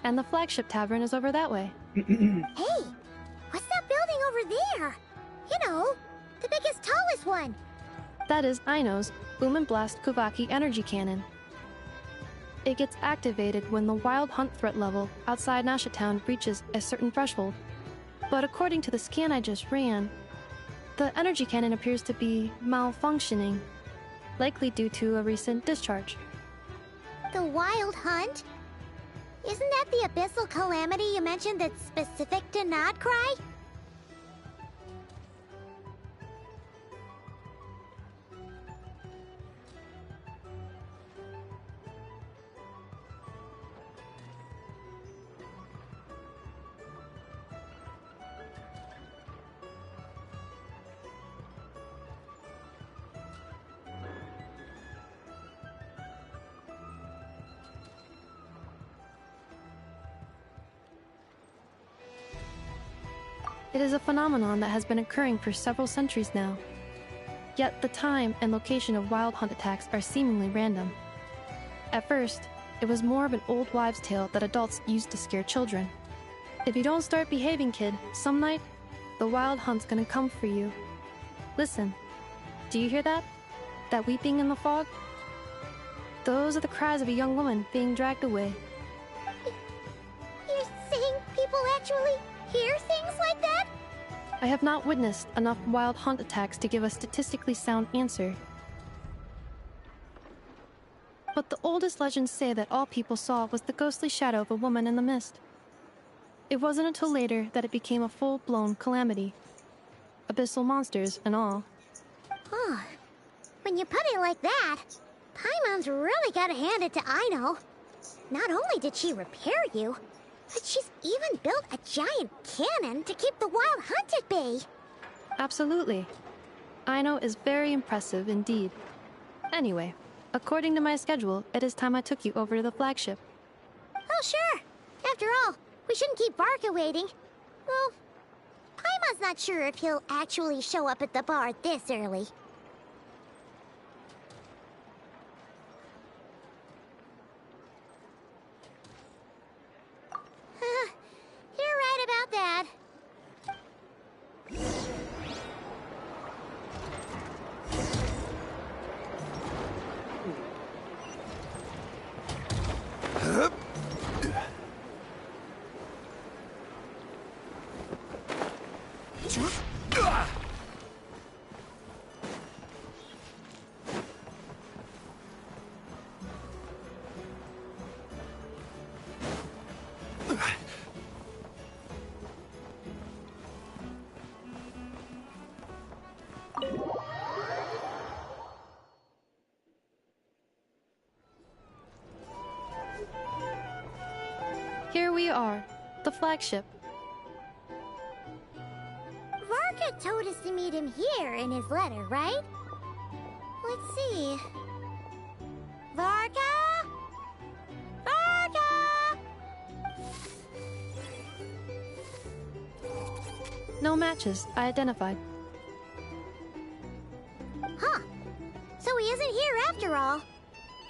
and the flagship tavern is over that way. Hey, what's that building over there? You know, the biggest, tallest one. That is Aino's Boom and Blast Kuvaki energy cannon. It gets activated when the wild hunt threat level outside Nasha Town reaches a certain threshold. But according to the scan I just ran, the energy cannon appears to be malfunctioning, likely due to a recent discharge. The Wild Hunt? Isn't that the abyssal calamity you mentioned that's specific to Nodcry? It is a phenomenon that has been occurring for several centuries now. Yet the time and location of wild hunt attacks are seemingly random. At first, it was more of an old wives' tale that adults used to scare children. If you don't start behaving, kid, some night, the wild hunt's gonna come for you. Listen, do you hear that? That weeping in the fog? Those are the cries of a young woman being dragged away. You're saying people actually hear things like that? I have not witnessed enough wild hunt attacks to give a statistically sound answer. But the oldest legends say that all people saw was the ghostly shadow of a woman in the mist. It wasn't until later that it became a full-blown calamity. Abyssal monsters and all. Huh. When you put it like that, Paimon's really gotta hand it to Aino. Not only did she repair you, but she's even built a giant cannon to keep the wild hunt at bay. Absolutely. Aino is very impressive indeed. Anyway, according to my schedule, it is time I took you over to the flagship. Oh, sure. After all, we shouldn't keep Varka waiting. Well, Paimon's not sure if he'll actually show up at the bar this early. You're right about that. Here we are, the flagship. Varka told us to meet him here in his letter, right? Let's see. Varka? Varka! No matches, I identified. Huh. So he isn't here after all.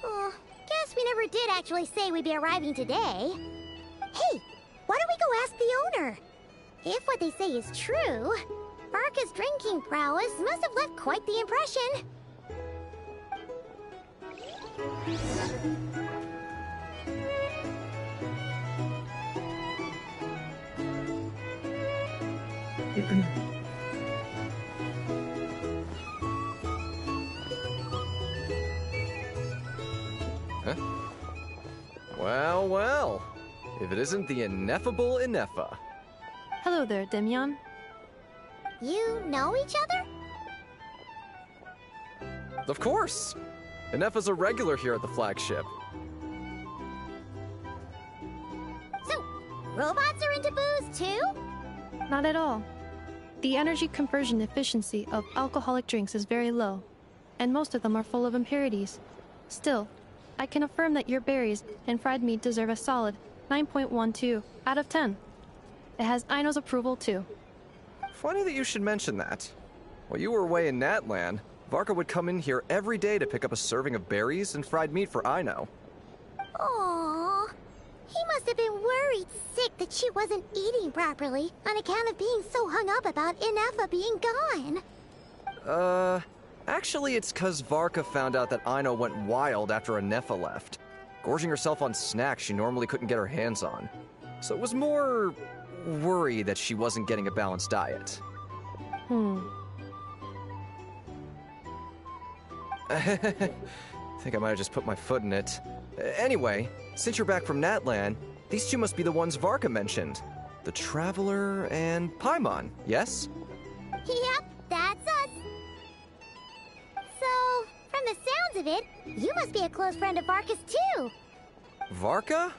Oh, guess we never did actually say we'd be arriving today. Hey, why don't we go ask the owner? If what they say is true, Varka's drinking prowess must have left quite the impression. Huh? Well, well. If it isn't the ineffable Inefa. Hello there, Demyon. You know each other? Of course! Inefa's a regular here at the flagship. So, robots are into booze too? Not at all. The energy conversion efficiency of alcoholic drinks is very low, and most of them are full of impurities. Still, I can affirm that your berries and fried meat deserve a solid 9.12 out of 10. It has Aino's approval too. Funny that you should mention that. While you were away in Natlan, Varka would come in here every day to pick up a serving of berries and fried meat for Aino. Aww. He must have been worried sick that she wasn't eating properly on account of being so hung up about Ineffa being gone. Actually it's 'cause Varka found out that Aino went wild after Ineffa left, gorging herself on snacks she normally couldn't get her hands on. So it was more worry that she wasn't getting a balanced diet. I think I might have just put my foot in it. Anyway, since you're back from Natlan, these two must be the ones Varka mentioned. The Traveler and Paimon, yes? Yep, that's us. So, from the sounds of it, you must be a close friend of Varka's too. Varka?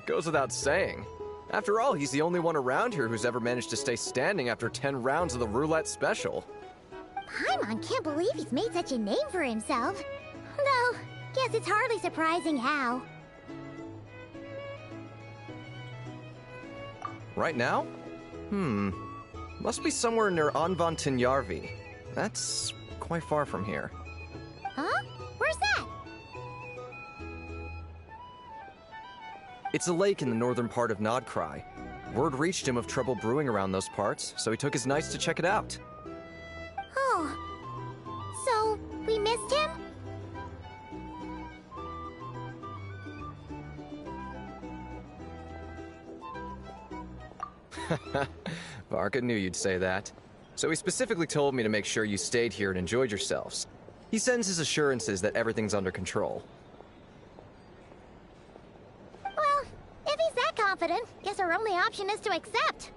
Goes without saying. After all, he's the only one around here who's ever managed to stay standing after 10 rounds of the roulette special. Paimon can't believe he's made such a name for himself. Though, guess it's hardly surprising how. Right now? Must be somewhere near Anvantinyarvi. That's quite far from here. Huh? Where's that? It's a lake in the northern part of Nodcry. Word reached him of trouble brewing around those parts, so he took his knights to check it out. Oh. So, we missed him? Varka knew you'd say that. So he specifically told me to make sure you stayed here and enjoyed yourselves. He sends his assurances that everything's under control. Well, if he's that confident, guess our only option is to accept.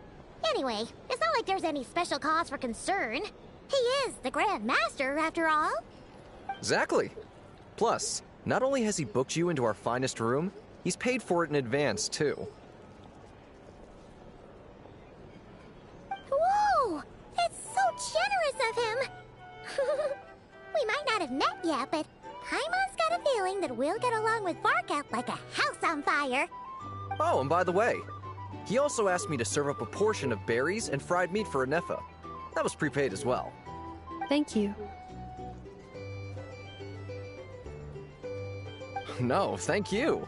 Anyway, it's not like there's any special cause for concern. He is the Grand Master, after all. Exactly. Plus, not only has he booked you into our finest room, he's paid for it in advance, too. Whoa! It's so generous of him! We might not have met yet, but Paimon's got a feeling that we'll get along with Varka like a house on fire. Oh, and by the way, he also asked me to serve up a portion of berries and fried meat for Ineffa. That was prepaid as well. Thank you. No, thank you.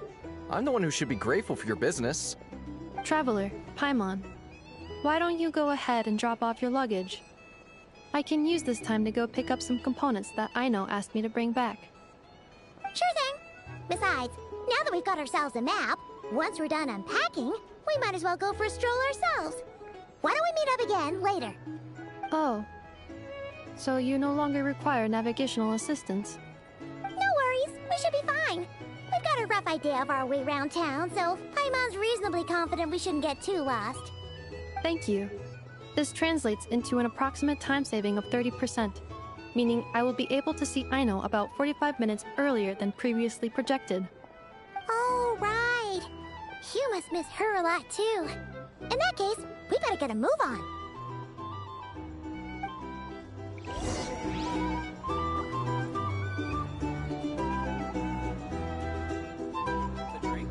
I'm the one who should be grateful for your business. Traveler, Paimon, why don't you go ahead and drop off your luggage? I can use this time to go pick up some components that Aino asked me to bring back. Sure thing. Besides, now that we've got ourselves a map, once we're done unpacking, we might as well go for a stroll ourselves. Why don't we meet up again later? Oh. So you no longer require navigational assistance? No worries, we should be fine. We've got a rough idea of our way around town, so Paimon's reasonably confident we shouldn't get too lost. Thank you. This translates into an approximate time saving of 30%, meaning I will be able to see Aino about 45 minutes earlier than previously projected. Oh, right. You must miss her a lot, too. In that case, we better get a move on. A drink?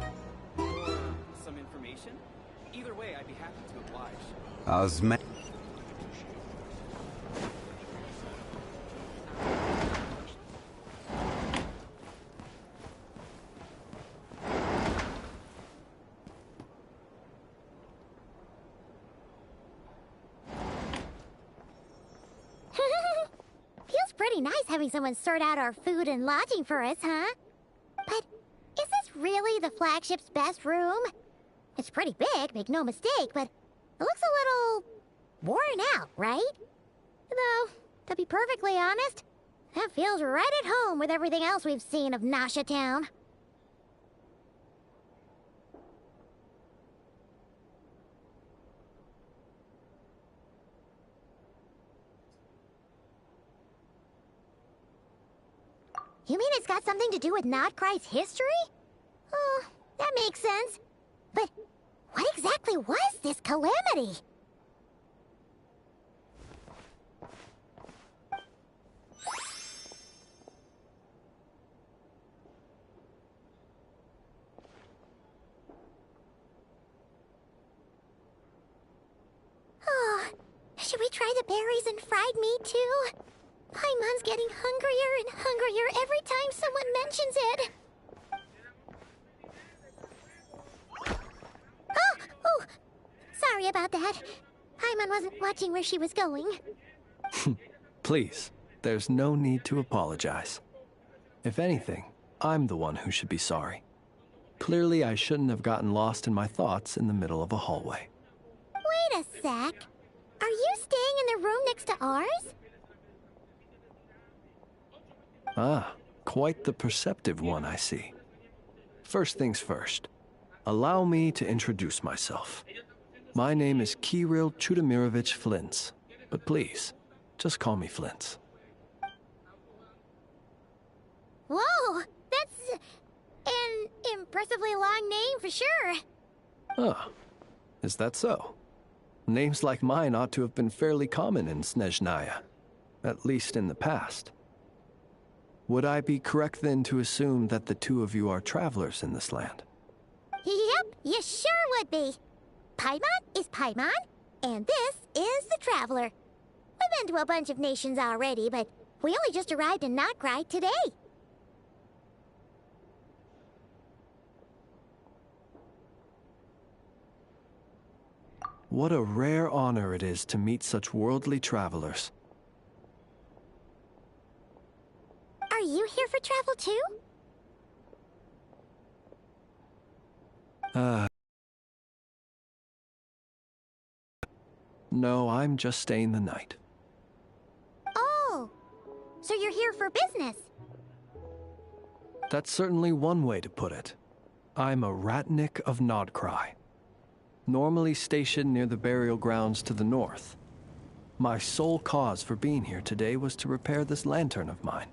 Some information? Either way, I'd be happy to oblige. Feels pretty nice having someone sort out our food and lodging for us, huh? But is this really the flagship's best room? It's pretty big, make no mistake, but it looks a little worn out, right? Though, to be perfectly honest, that feels right at home with everything else we've seen of Nasha Town. You mean it's got something to do with Nodcry's history? Oh, that makes sense. But what exactly was this calamity? Oh, should we try the berries and fried meat too? Paimon's getting hungrier and hungrier every time someone mentions it. about that. Paimon wasn't watching where she was going. Please, there's no need to apologize. If anything, I'm the one who should be sorry. Clearly, I shouldn't have gotten lost in my thoughts in the middle of a hallway. Wait a sec. Are you staying in the room next to ours? Ah, quite the perceptive one, I see. First things first, allow me to introduce myself. My name is Kirill Chudamirovich Flintz, but please, just call me Flintz. Whoa, that's an impressively long name for sure. Ah, is that so? Names like mine ought to have been fairly common in Snezhnaya, at least in the past. Would I be correct then to assume that the two of you are travelers in this land? Yep, you sure would be. Paimon is Paimon, and this is the Traveler. We've been to a bunch of nations already, but we only just arrived in Notcry today. What a rare honor it is to meet such worldly travelers. Are you here for travel too? No, I'm just staying the night. Oh, so you're here for business? That's certainly one way to put it. I'm a Ratnik of Nodcry, normally stationed near the burial grounds to the north. My sole cause for being here today was to repair this lantern of mine.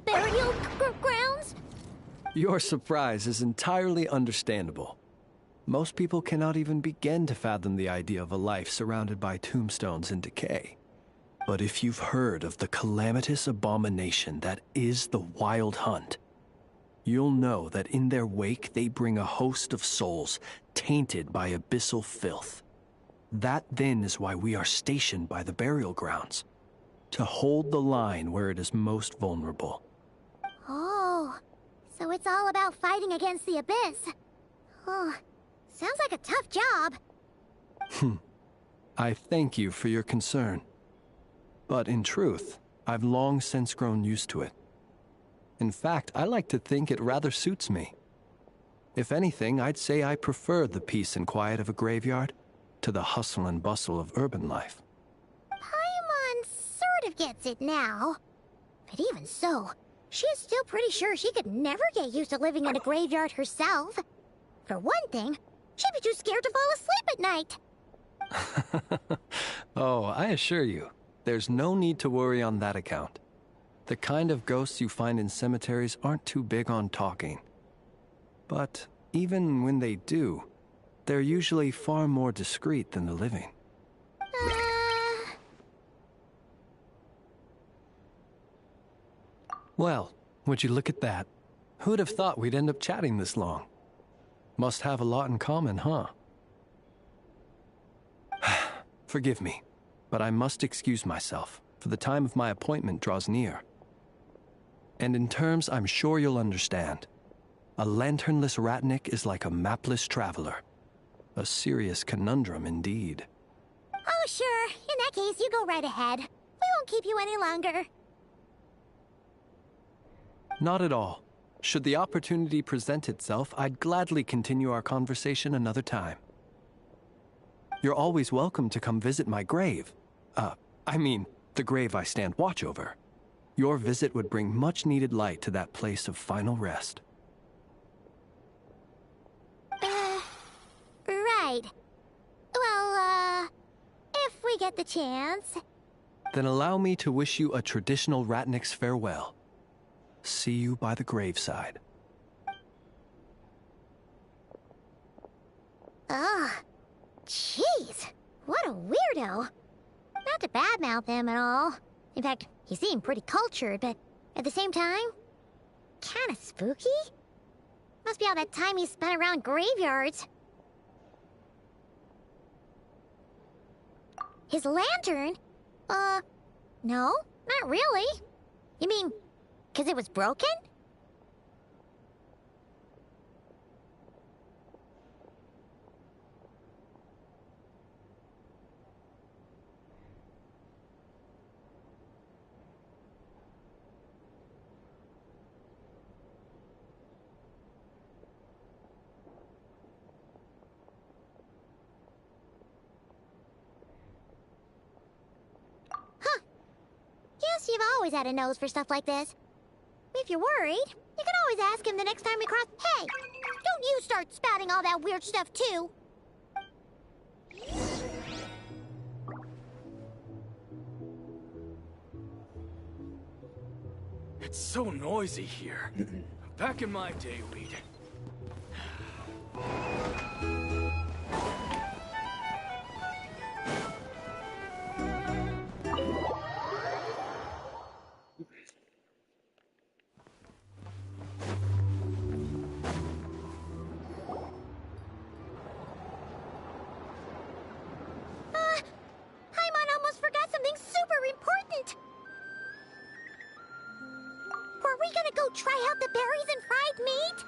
Burial grounds? Your surprise is entirely understandable. Most people cannot even begin to fathom the idea of a life surrounded by tombstones and decay. But if you've heard of the calamitous abomination that is the Wild Hunt, you'll know that in their wake they bring a host of souls tainted by abyssal filth. That then is why we are stationed by the burial grounds, to hold the line where it is most vulnerable. Oh, so it's all about fighting against the abyss. Oh, sounds like a tough job. I thank you for your concern. But in truth, I've long since grown used to it. In fact, I like to think it rather suits me. If anything, I'd say I prefer the peace and quiet of a graveyard to the hustle and bustle of urban life. Paimon sort of gets it now. But even so, she's still pretty sure she could never get used to living in a graveyard herself. For one thing, she'd be too scared to fall asleep at night. Oh, I assure you, there's no need to worry on that account. The kind of ghosts you find in cemeteries aren't too big on talking. But even when they do, they're usually far more discreet than the living. Well, would you look at that? Who'd have thought we'd end up chatting this long? Must have a lot in common, huh? Forgive me, but I must excuse myself, for the time of my appointment draws near. And in terms I'm sure you'll understand, a lanternless Ratnik is like a mapless traveler. A serious conundrum indeed. Oh, sure. In that case, you go right ahead. We won't keep you any longer. Not at all. Should the opportunity present itself, I'd gladly continue our conversation another time. You're always welcome to come visit my grave. I mean, the grave I stand watch over. Your visit would bring much-needed light to that place of final rest. Right. Well, if we get the chance. Then allow me to wish you a traditional Ratnik's farewell. See you by the graveside. Ugh. Jeez. What a weirdo. Not to badmouth him at all. In fact, he seemed pretty cultured, but at the same time, kinda spooky? Must be all that time he spent around graveyards. His lantern? No, not Not really. You mean, 'cause it was broken? Guess you've always had a nose for stuff like this. If you're worried, you can always ask him the next time we cross. Hey, don't you start spouting all that weird stuff too. It's so noisy here. Back in my day, we'd... Paimon almost forgot something super important. Were we gonna go try out the berries and fried meat?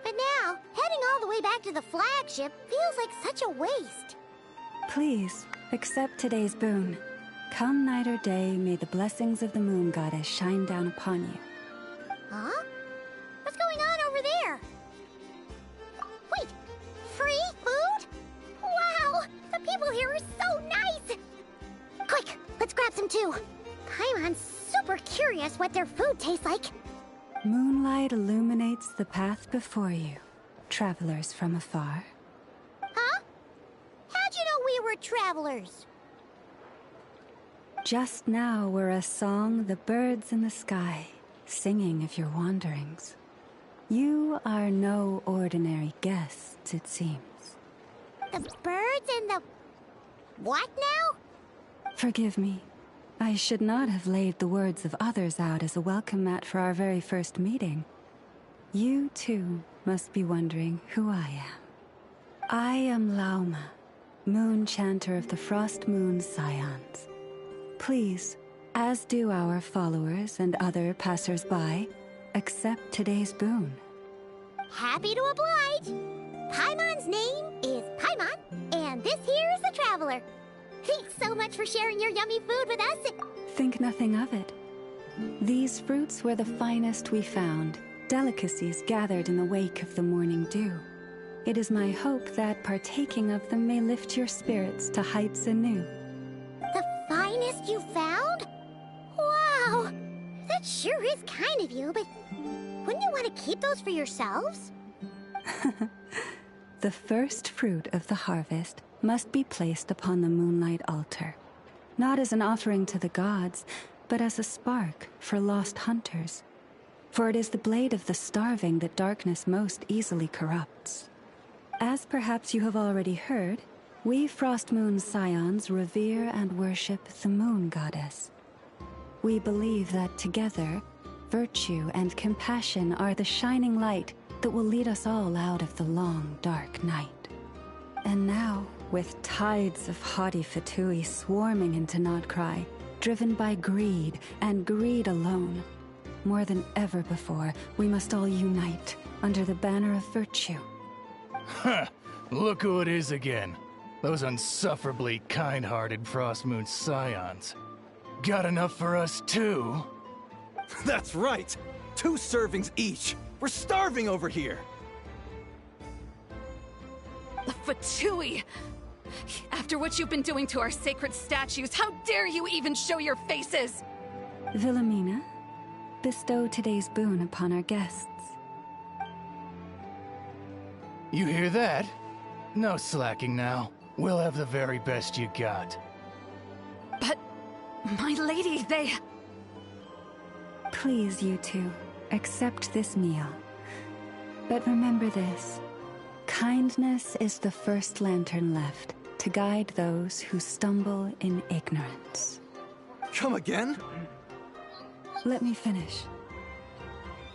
But now, heading all the way back to the flagship feels like such a waste. Please, accept today's boon. Come night or day, may the blessings of the moon goddess shine down upon you. Huh? What's going on over there? Wait, free food? Wow, the people here are so nice! Quick, let's grab some too. Paimon's super curious what their food tastes like. Moonlight illuminates the path before you, travelers from afar. Huh? How'd you know we were travelers? Just now were a song the birds in the sky, singing of your wanderings. You are no ordinary guests, it seems. The birds and the... what now? Forgive me. I should not have laid the words of others out as a welcome mat for our very first meeting. You, too, must be wondering who I am. I am Lauma, moon chanter of the Frost Moon Scions. Please, as do our followers and other passers-by, accept today's boon. Happy to oblige. Paimon's name is Paimon, and this here is the Traveler. Thanks so much for sharing your yummy food with us. Think nothing of it. These fruits were the finest we found, delicacies gathered in the wake of the morning dew. It is my hope that partaking of them may lift your spirits to heights anew. The finest you found? Wow! That sure is kind of you, but wouldn't you want to keep those for yourselves? The first fruit of the harvest must be placed upon the moonlight altar, not as an offering to the gods, but as a spark for lost hunters. For it is the blade of the starving that darkness most easily corrupts. As perhaps you have already heard, we Frost Moon Scions revere and worship the moon goddess. We believe that together, virtue and compassion are the shining light that will lead us all out of the long, dark night. And now, with tides of haughty Fatui swarming into Nodcry, driven by greed and greed alone, more than ever before, we must all unite under the banner of virtue. Huh! Look who it is again. Those unsufferably kind-hearted Frost Moon Scions. Got enough for us too? That's right! 2 servings each! We're starving over here! The Fatui! After what you've been doing to our sacred statues, how dare you even show your faces! Wilhelmina, bestow today's boon upon our guests. You hear that? No slacking now. We'll have the very best you got. But, my lady, they... Please, you two, accept this meal. But remember this. Kindness is the first lantern left to guide those who stumble in ignorance. Come again? Let me finish.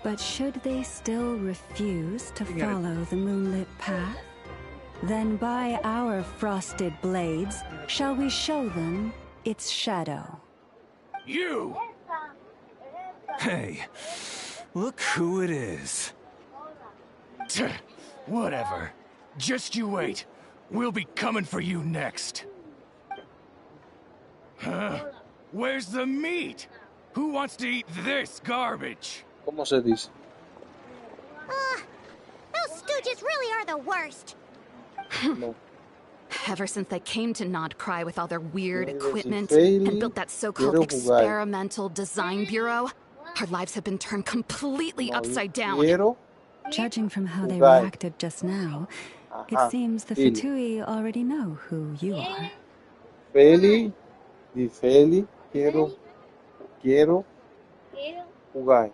But should they still refuse to follow the moonlit path, Then by our frosted blades, shall we show them its shadow. You! Hey, look who it is. Whatever. Just you wait. We'll be coming for you next. Huh? Where's the meat? Who wants to eat this garbage? ¿Cómo se dice? Those stooges really are the worst. No. Ever since they came to Nodcry with all their weird equipment Fairly and built that so-called quiero jugar. experimental design bureau, our lives have been turned completely upside down. Judging from how they jugar. reacted just now, it Ajá, seems the dile. Fatui already know who you are. Feli, di Feli, quiero jugar.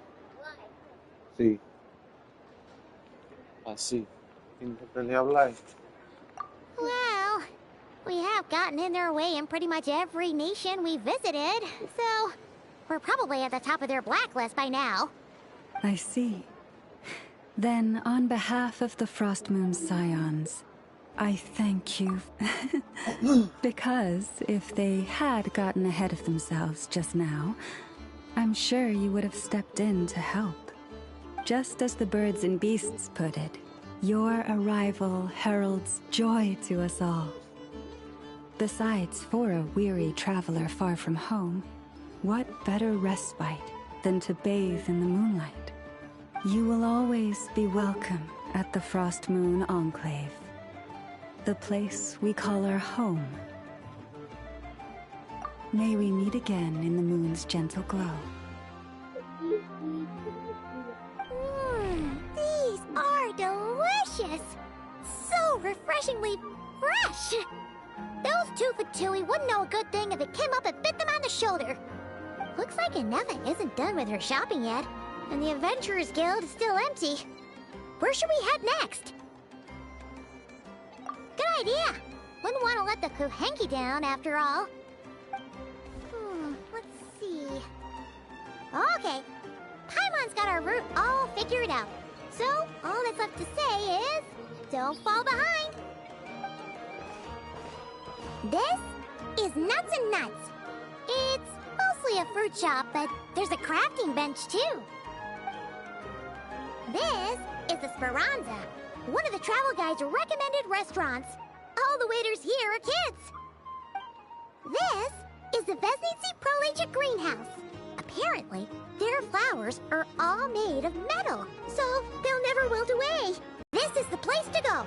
Sí. Así. Intentaré hablar. Well, we have gotten in their way in pretty much every nation we visited, so we're probably at the top of their blacklist by now. I see. Then, on behalf of the Frostmoon Scions, I thank you. Because if they had gotten ahead of themselves just now, I'm sure you would have stepped in to help. Just as the birds and beasts put it, your arrival heralds joy to us all. Besides, for a weary traveler far from home, what better respite than to bathe in the moonlight? You will always be welcome at the Frostmoon Enclave, the place we call our home. May we meet again in the moon's gentle glow. These are delicious! So refreshingly fresh! Those two Fatui wouldn't know a good thing if it came up and bit them on the shoulder. Looks like Nueva isn't done with her shopping yet, and the Adventurers Guild is still empty. Where should we head next? Good idea! Wouldn't want to let the Kuhenki down, after all. Let's see... Okay, Paimon's got our route all figured out. So, all that's left to say is... don't fall behind! This is Nuts and Nuts. It's mostly a fruit shop, but there's a crafting bench, too. This is the Speranza, one of the travel guide's recommended restaurants. All the waiters here are kids. This is the Vesnici Prolegia Greenhouse. Apparently, their flowers are all made of metal, so they'll never wilt away. This is the place to go.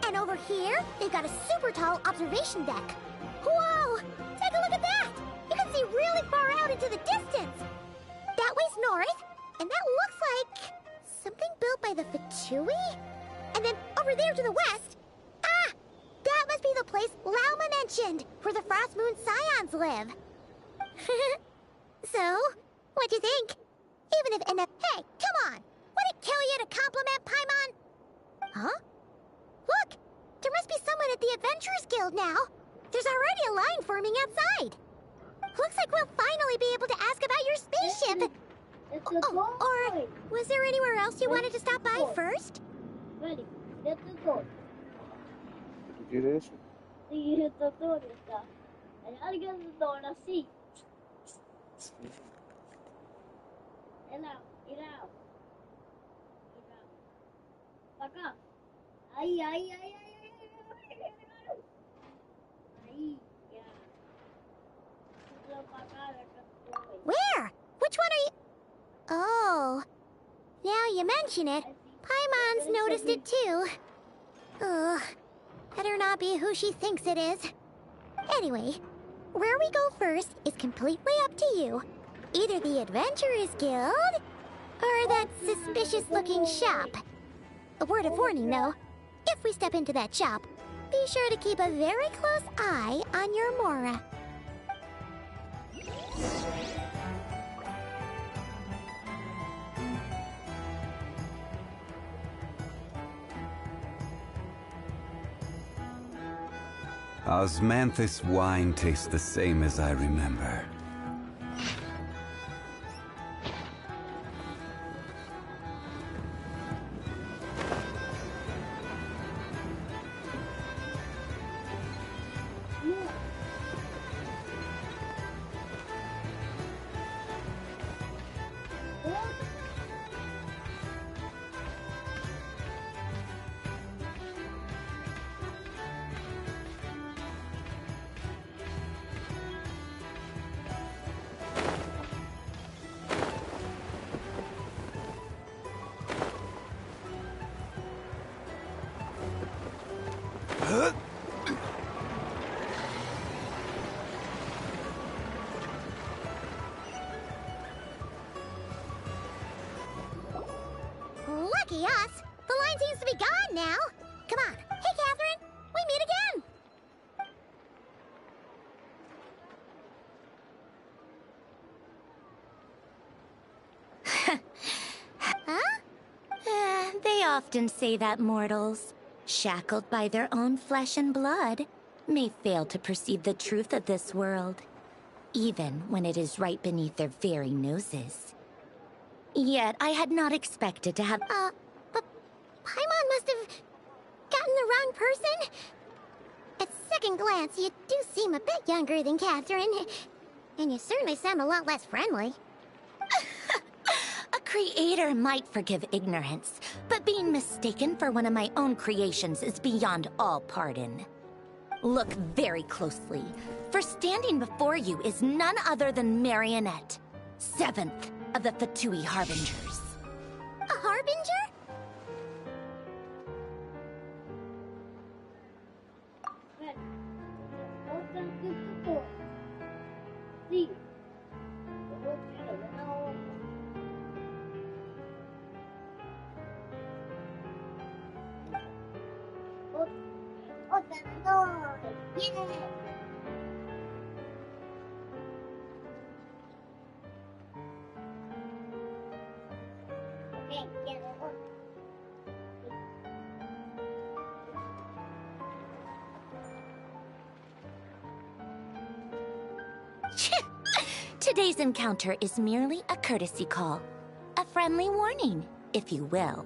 And over here, they've got a super tall observation deck. Whoa! Take a look at that! You can see really far out into the distance. That way's north, and that looks like something built by the Fatui? And then over there to the west, that must be the place Lauma mentioned, where the Frostmoon Scions live. So, what'd you think? Even if Hey, come on! Would it kill you to compliment Paimon? Huh? Look! There must be someone at the Adventurers Guild now. There's already a line forming outside. Looks like we'll finally be able to ask about your spaceship. Or was there anywhere else you wanted to stop by first? Ready. Let's go. ¿Qué quieres eso? Where? Which one are you? Oh. Now you mention it, Paimon's noticed it too. Ugh. Better not be who she thinks it is. Anyway, where we go first is completely up to you. Either the Adventurers Guild, or that suspicious-looking shop. A word of warning, though. If we step into that shop, be sure to keep a very close eye on your Mora. Osmanthus wine tastes the same as I remember. Lucky us! The line seems to be gone now! Come on. Hey, Catherine! We meet again! Huh? They often say that mortals, shackled by their own flesh and blood, may fail to perceive the truth of this world, even when it is right beneath their very noses. Yet I had not expected to have... But Paimon must have gotten the wrong person? At second glance, you do seem a bit younger than Catherine. And you certainly sound a lot less friendly. A creator might forgive ignorance, but being mistaken for one of my own creations is beyond all pardon. Look very closely, for standing before you is none other than Marionette, 7th of the Fatui Harbingers. A Harbinger? Today's encounter is merely a courtesy call. A friendly warning, if you will.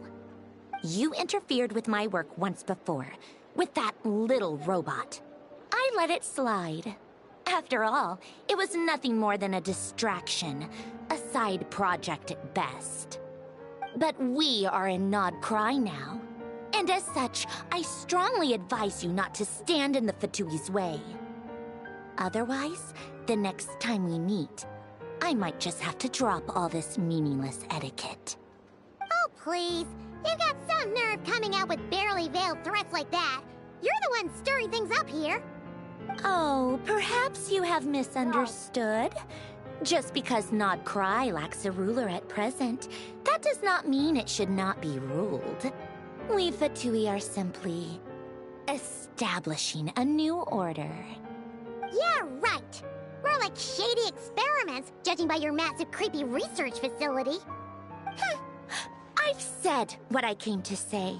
You interfered with my work once before, with that little robot. I let it slide. After all, it was nothing more than a distraction, a side project at best. But we are in Nod Cry now, and as such, I strongly advise you not to stand in the Fatui's way. Otherwise, the next time we meet, I might just have to drop all this meaningless etiquette. Oh, please. You've got some nerve coming out with barely veiled threats like that. You're the one stirring things up here. Oh, perhaps you have misunderstood. Just because Nod Cry lacks a ruler at present, that does not mean it should not be ruled. We Fatui are simply establishing a new order. Yeah, right. More like shady experiments, judging by your massive creepy research facility. I've said what I came to say.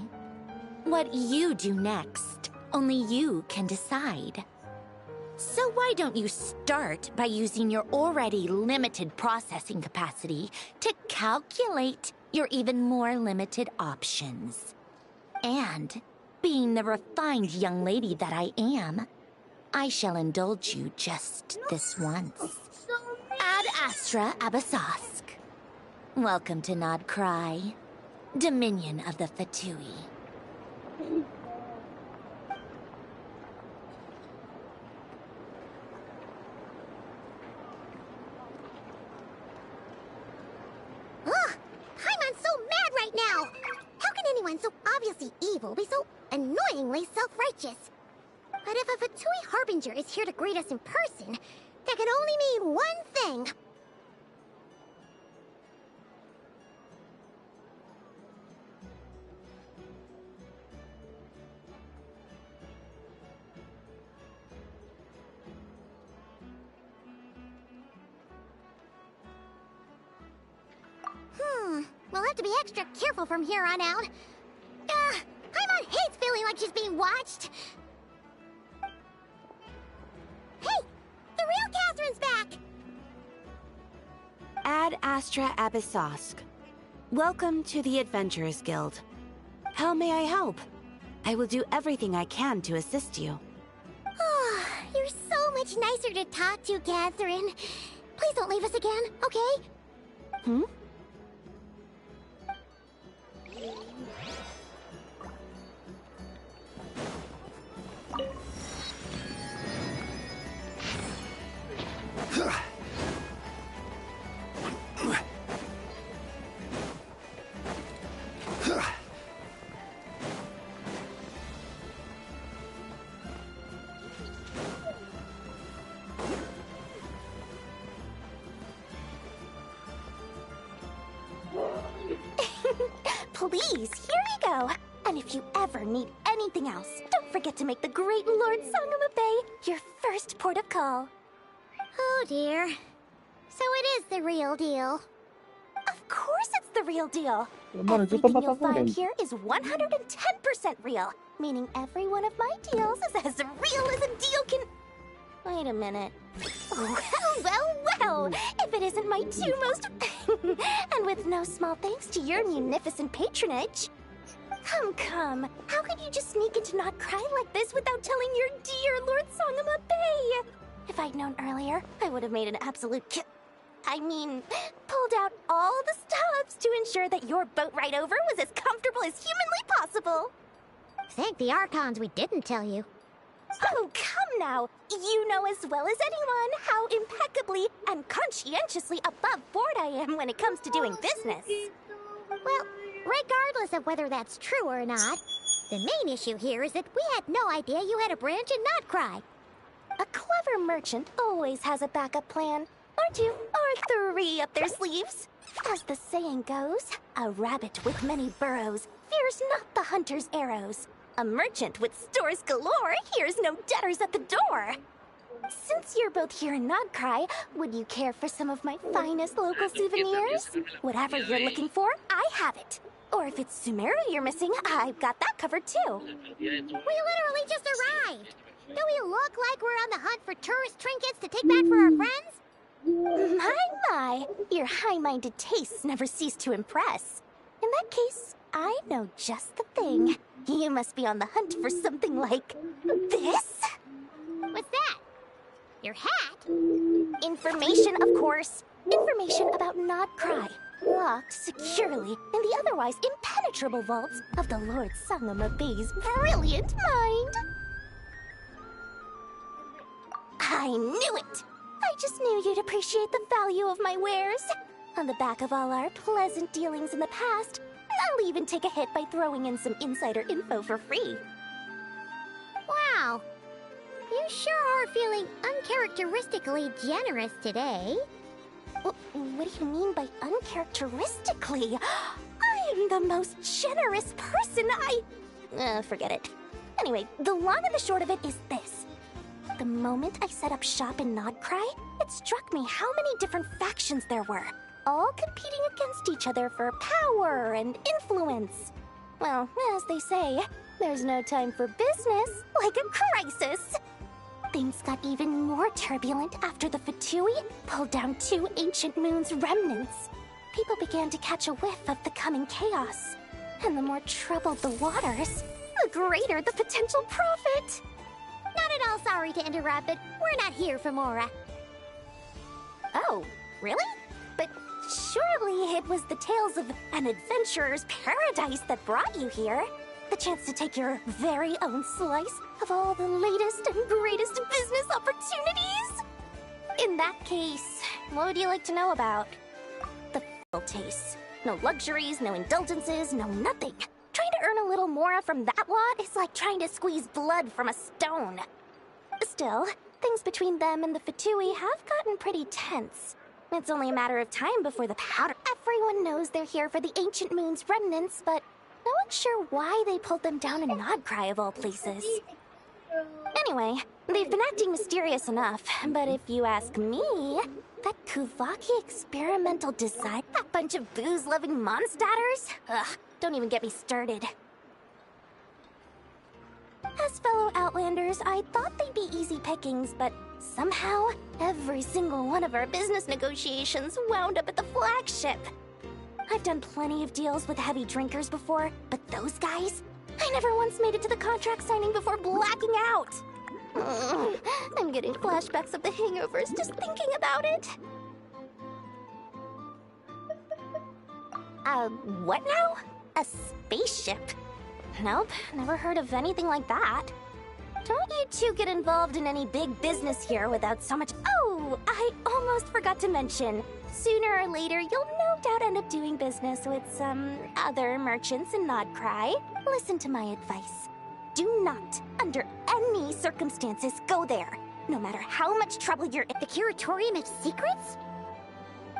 What you do next, only you can decide. So why don't you start by using your already limited processing capacity to calculate your even more limited options? And, being the refined young lady that I am, I shall indulge you just this once. Ad Astra Abyssosque. Welcome to Nod Cry, Dominion of the Fatui. Ugh! Paimon's so mad right now! How can anyone so obviously evil be so annoyingly self-righteous? But if a Fatui Harbinger is here to greet us in person, that can only mean one thing. We'll have to be extra careful from here on out. Paimon hates feeling like she's being watched. Hey! The real Catherine's back! Ad Astra Abyssosque. Welcome to the Adventurers Guild. How may I help? I will do everything I can to assist you. Oh, you're so much nicer to talk to, Catherine. Please don't leave us again, okay? Hmm? please, here you go. And if you ever need anything else, don't forget to make the great Lord Sangama Bay your first port of call. Oh dear. So it is the real deal. Of course it's the real deal. Everything you'll find here is 110% real, meaning every one of my deals is as real as a deal can... Wait a minute. Well, if it isn't my two most... and with no small thanks to your munificent patronage. Come, how could you just sneak into Not Cry like this without telling your dear Lord Sangama Bay? If I'd known earlier, I would have made an absolute pulled out all the stops to ensure that your boat ride over was as comfortable as humanly possible. Thank the Archons we didn't tell you. Oh, come now. You know as well as anyone how impeccably and conscientiously above board I am when it comes to doing business. Well, regardless of whether that's true or not, the main issue here is that we had no idea you had a branch in Not Cry. A clever merchant always has a backup plan, or two, or three up their sleeves. As the saying goes, a rabbit with many burrows fears not the hunter's arrows. A merchant with stores galore hears no debtors at the door. Since you're both here in Not Cry, would you care for some of my finest local souvenirs? Whatever you're looking for, I have it. Or if it's Sumeru you're missing, I've got that covered too. We literally just arrived. Do we look like we're on the hunt for tourist trinkets to take back for our friends? My, your high-minded tastes never cease to impress. In that case, I know just the thing. You must be on the hunt for something like this? What's that? Your hat? Information, of course. Information about Not Cry. Locked securely in the otherwise impenetrable vaults of the Lord Sangama Bay's brilliant mind. I knew it! I just knew you'd appreciate the value of my wares. On the back of all our pleasant dealings in the past, I'll even take a hit by throwing in some insider info for free. Wow. You sure are feeling uncharacteristically generous today. What do you mean by uncharacteristically? I am the most generous person forget it. Anyway, the long and the short of it is this. The moment I set up shop in Not Cry, it struck me how many different factions there were, all competing against each other for power and influence. Well, as they say, there's no time for business like a crisis. Things got even more turbulent after the Fatui pulled down 2 ancient moon's remnants. People began to catch a whiff of the coming chaos. And the more troubled the waters, the greater the potential profit. Not at all sorry to interrupt, but we're not here for Mora. Oh, really? But surely it was the tales of an adventurer's paradise that brought you here. The chance to take your very own slice of all the latest and greatest business opportunities? In that case, what would you like to know about? The tastes. No luxuries, no indulgences, no nothing. Trying to earn a little more from that lot is like trying to squeeze blood from a stone. Still, things between them and the Fatui have gotten pretty tense. It's only a matter of time before the powder... Everyone knows they're here for the Ancient Moon's remnants, but no one's sure why they pulled them down in Not Cry of all places. Anyway, they've been acting mysterious enough, but if you ask me, that Kuvaki experimental design, that bunch of booze-loving monstators? Ugh, don't even get me started. As fellow Outlanders, I thought they'd be easy pickings, but somehow, every single one of our business negotiations wound up at the flagship. I've done plenty of deals with heavy drinkers before, but those guys? I never once made it to the contract signing before blacking out. I'm getting flashbacks of the hangovers just thinking about it. What now? A spaceship? Nope, never heard of anything like that. Don't you two get involved in any big business here without so much... Oh, I almost forgot to mention. Sooner or later, you'll no doubt end up doing business with some other merchants in Not Cry. Listen to my advice. Do not, under any circumstances, go there. No matter how much trouble you're in. The Curatorium of Secrets?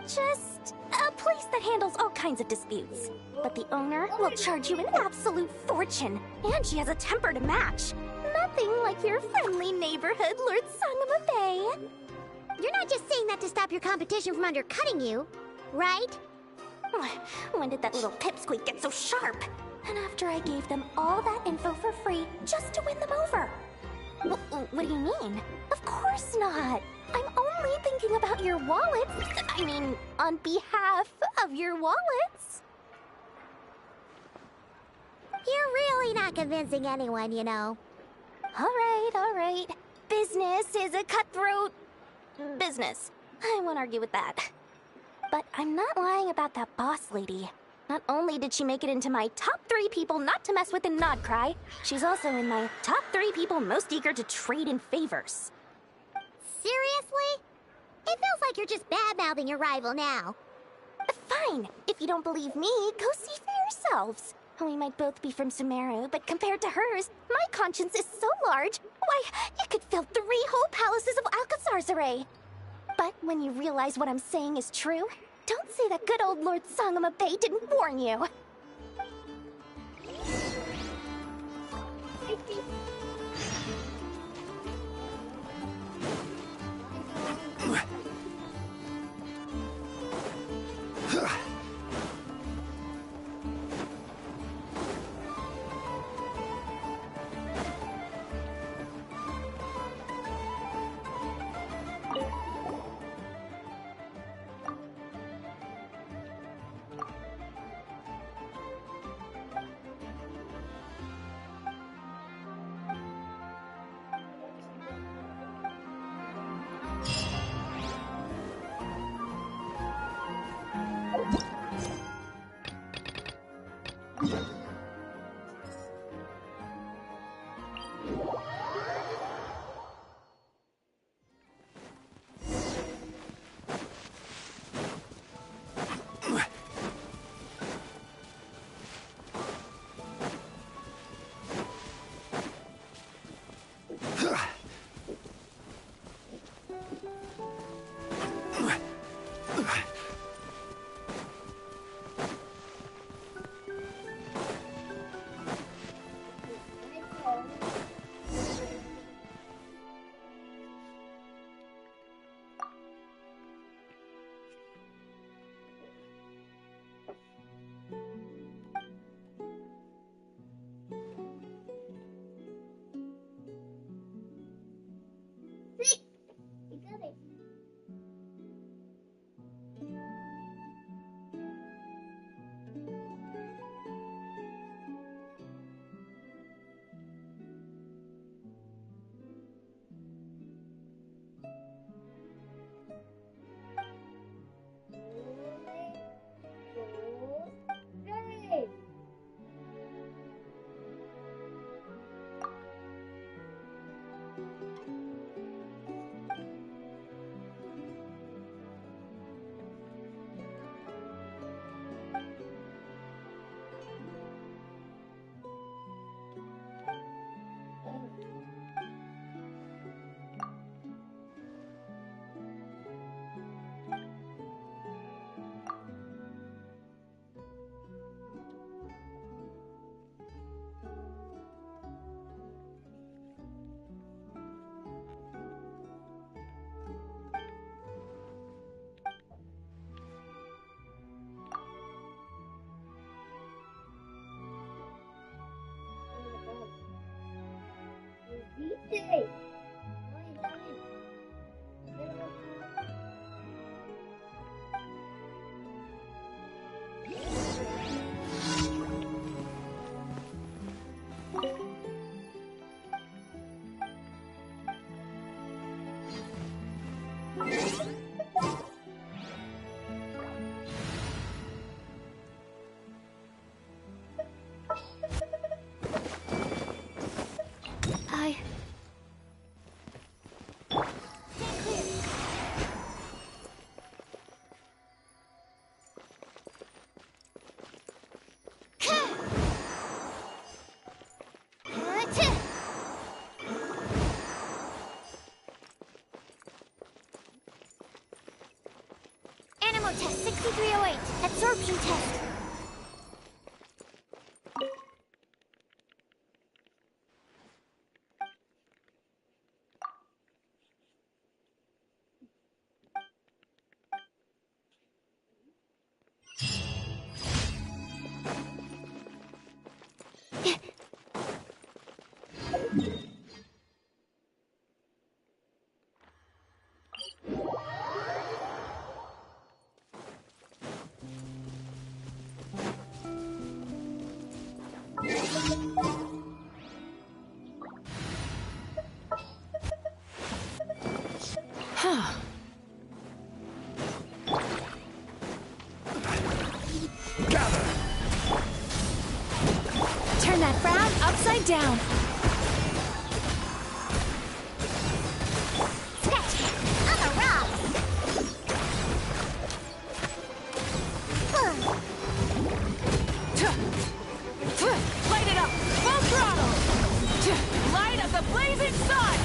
Just a place that handles all kinds of disputes. But the owner will charge you an absolute fortune, and she has a temper to match. Nothing like your friendly neighborhood Lord Sangama Bay. You're not just saying that to stop your competition from undercutting you, right? When did that little pipsqueak get so sharp? And after I gave them all that info for free just to win them over. What do you mean? Of course not. I'm only thinking about your wallets. I mean, on behalf of your wallets. You're really not convincing anyone, you know. All right. Business is a cutthroat business. I won't argue with that. But I'm not lying about that boss lady. Not only did she make it into my top 3 people not to mess with in Nodcry, she's also in my top 3 people most eager to trade in favors. Seriously? It feels like you're just bad-mouthing your rival now. Fine. If you don't believe me, go see for yourselves. We might both be from Sumeru, but compared to hers, my conscience is so large, why, you could fill 3 whole palaces of Alcazar's. But when you realize what I'm saying is true, don't say that good old Lord Sangama Bay didn't warn you. SCP-308, absorption test. Turn that frown upside down. Light it up! Full throttle! Light of the blazing sun!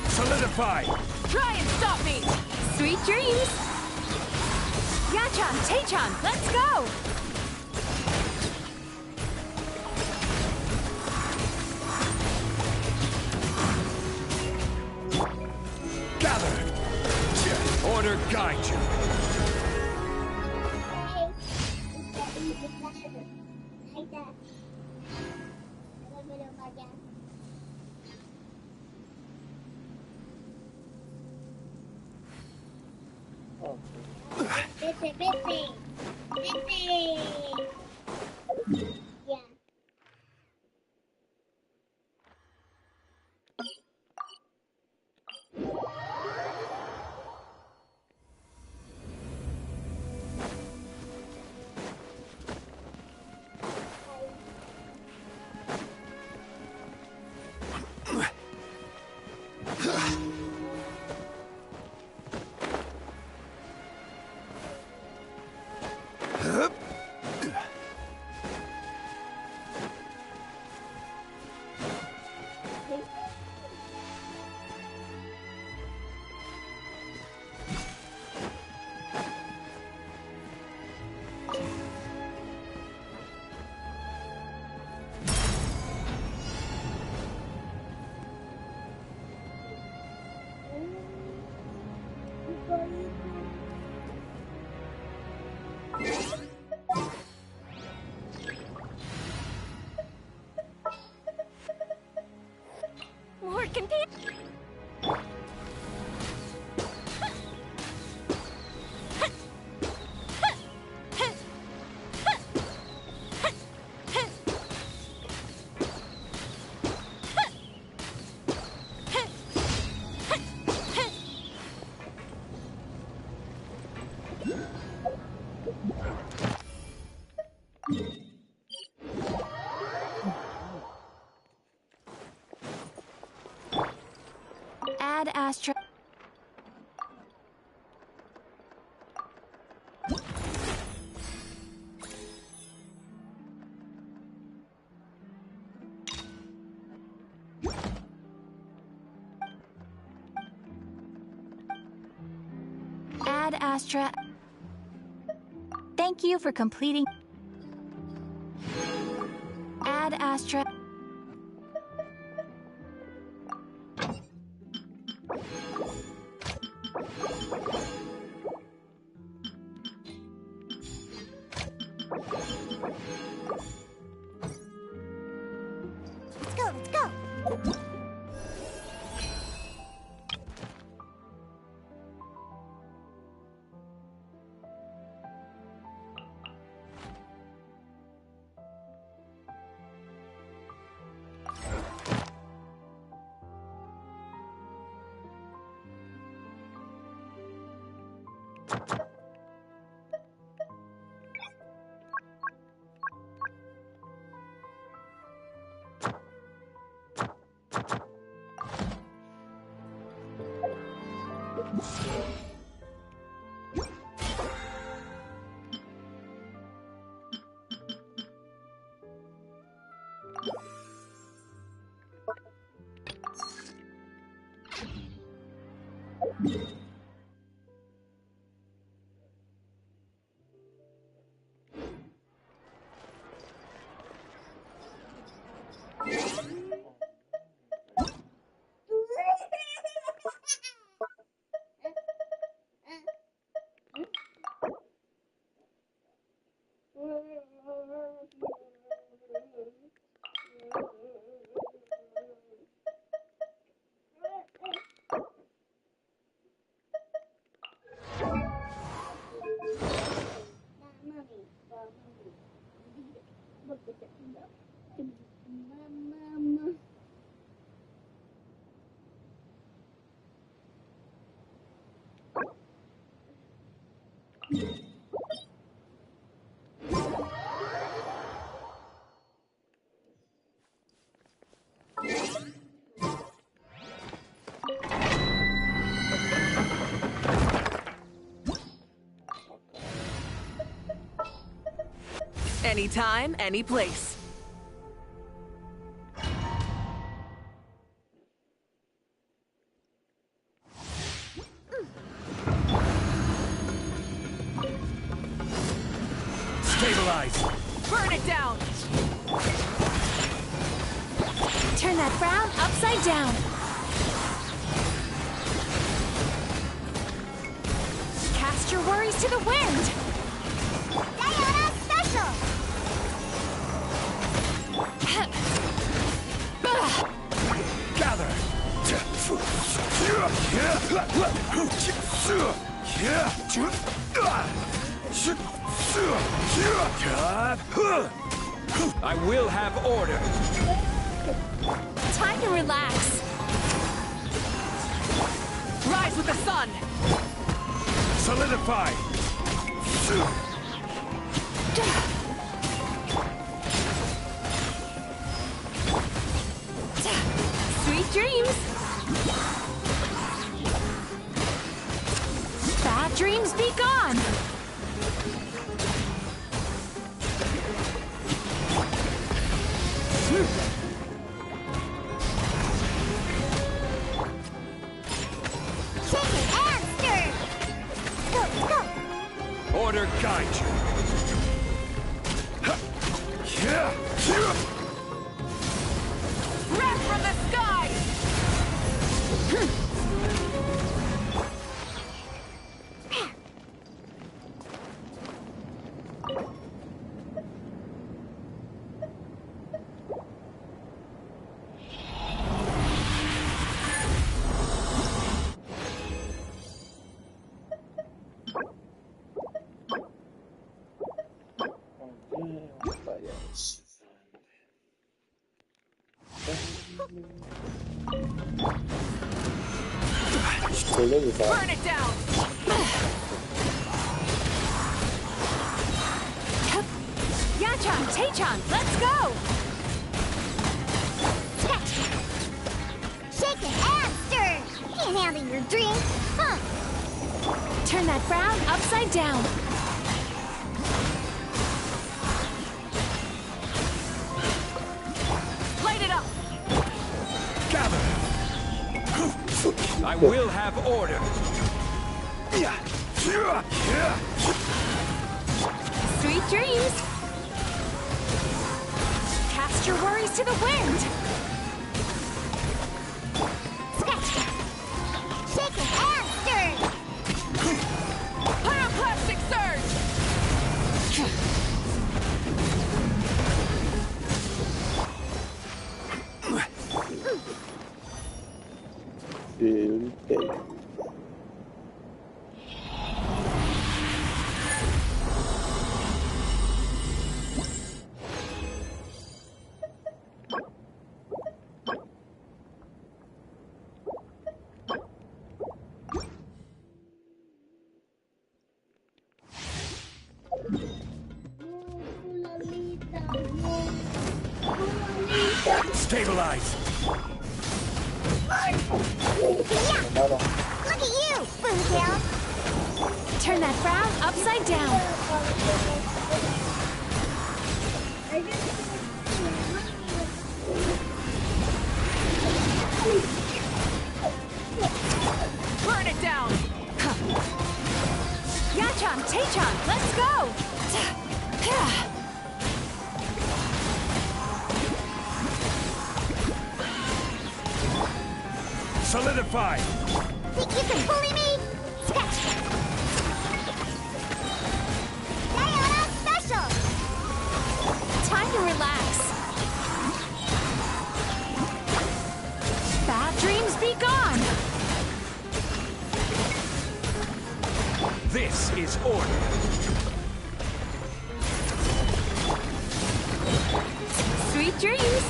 Solidify! Try and stop me! Sweet dreams! Yachan, Taechan, let's go! Gather! Order guide you! Yeah. More contain. Add Astra. Add Astra. Thank you for completing. Add Astra. Let's go, let's go. Anytime, any place. Stabilize! Burn it down! Turn that frown upside down. Cast your worries to the wind. Diana Special! Gather! I will have order. Time to relax. Rise with the sun! Solidify! Sweet dreams. Bad dreams be gone. Shake it and stir. Go, go. Order guide you. Wrath from the sky! Burn it down! Yachan, Taechan, let's go! Shake it and stir! Can't handle your drink, huh? Turn that frown upside down. Light it up! Gather! I will have order. Sweet dreams. Cast your worries to the wind. Shake it and stir. Pyroclastic surge! Stabilize! Look at you, Boomtail! Turn that frown upside down. Burn it down! Yachan, Taechan, let's go! Solidify! Think you can bully me? Diana Special! Time to relax. Bad dreams be gone. This is order. Sweet dreams!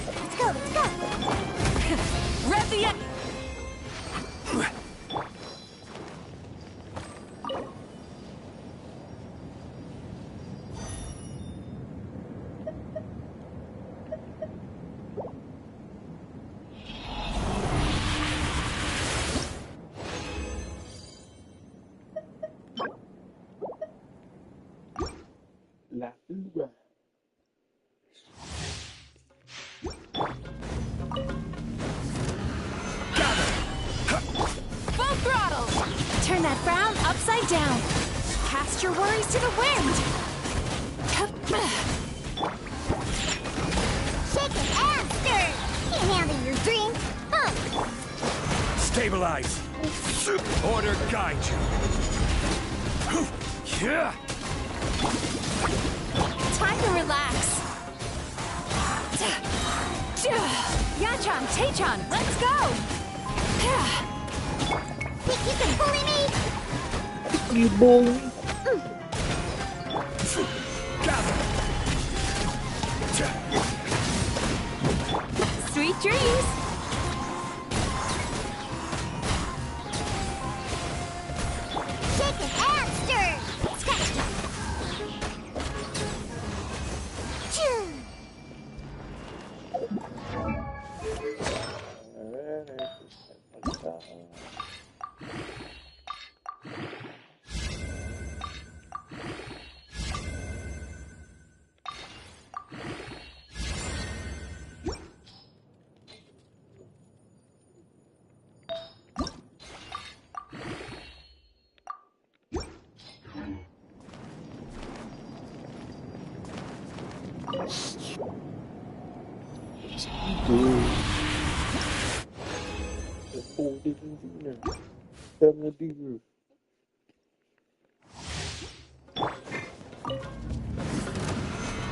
Let's go, let's go! Rev the end! La uva. Full throttle! Turn that frown upside down. Cast your worries to the wind. Shake it and stir! Can't handle your drink, huh? Stabilize. Order guide you. Yeah. Time to relax. Yachan, Taechan, let's go! Think you can bully me? You bully. Sweet dreams! Shake it and stir! Scratch! Choo!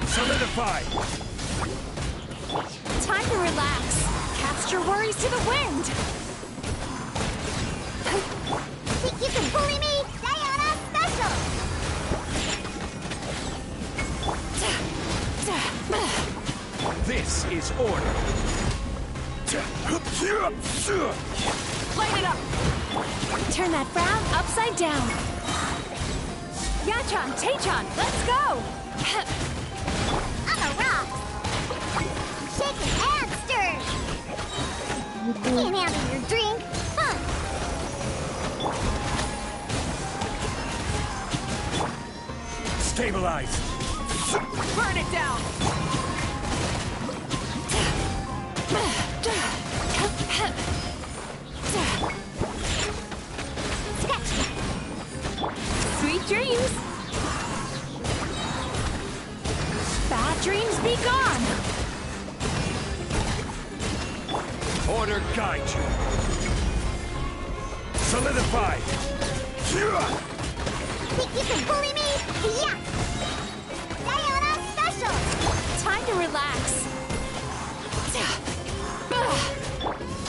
Solidify. Time to relax. Cast your worries to the wind. Think you can bully me? Diana Special! This is order. Light it up! Turn that frown upside down. Yachan, Taechan, let's go! On the rocks! Shake it and stir! Can't handle your drink, huh? Stabilize. Burn it down! Sweet dreams! Bad dreams be gone! Order guide you. Solidify. Think you can bully me? Yeah! Diana Special! Time to relax.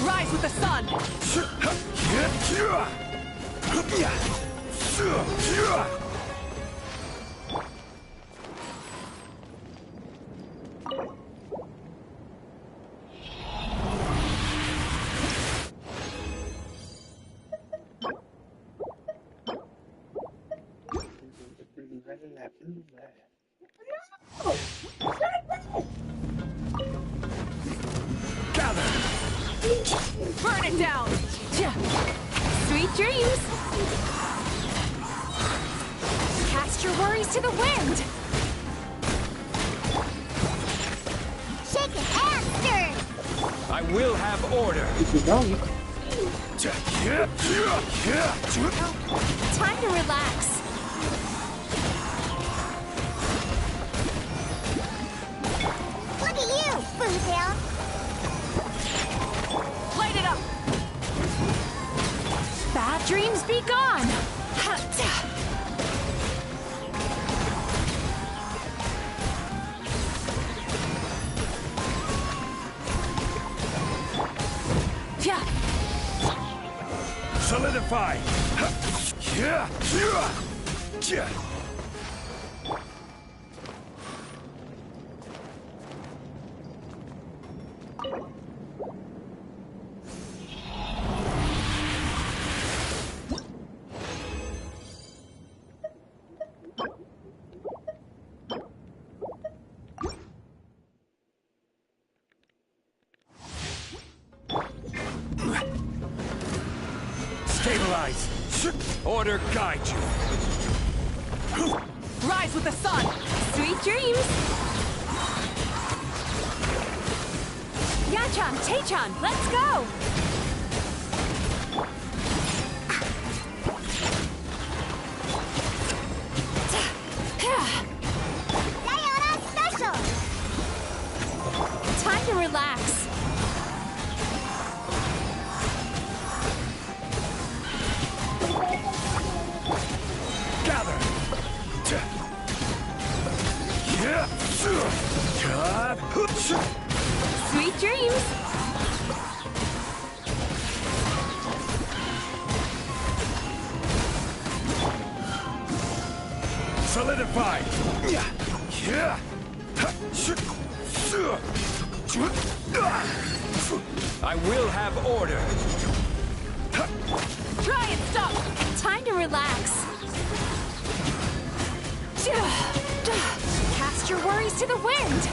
Rise with the sun! Burn it down! Sweet dreams! Cast your worries to the wind! Shake it and stir! I will have order. Time to relax. Look at you, Foodtail! Light it up! Bad dreams be gone! Solidify! Stabilize! Order guide you! Rise with the sun! Sweet dreams! Yachan, Taechan, let's go! Sayonara special! Time to relax. Gather! Sweet dreams! Solidify! I will have order! Try and stop! Time to relax. Cast your worries to the wind!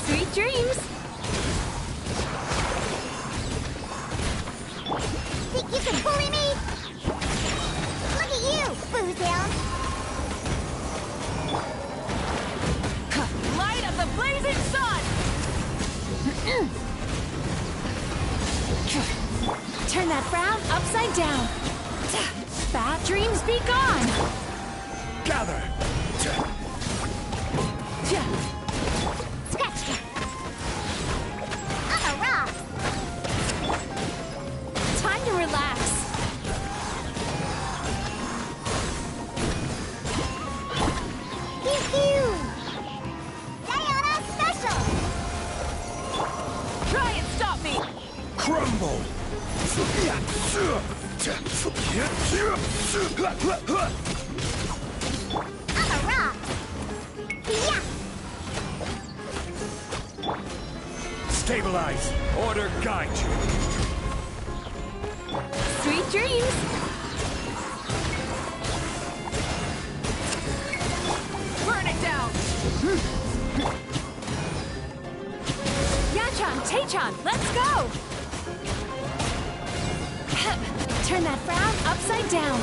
Sweet dreams! Think you can bully me? Look at you, Boozle! Light of the blazing sun! Turn that frown upside down. Bad dreams be gone! Gather! Scratch! I'm a rock! Time to relax. Pew pew! Sayonara special! Try and stop me! Crumble! I'm a rock! Yeah! Stabilize! Order guide you! Sweet dreams! Burn it down! Yachan, Taechan, let's go! Turn that frown upside down.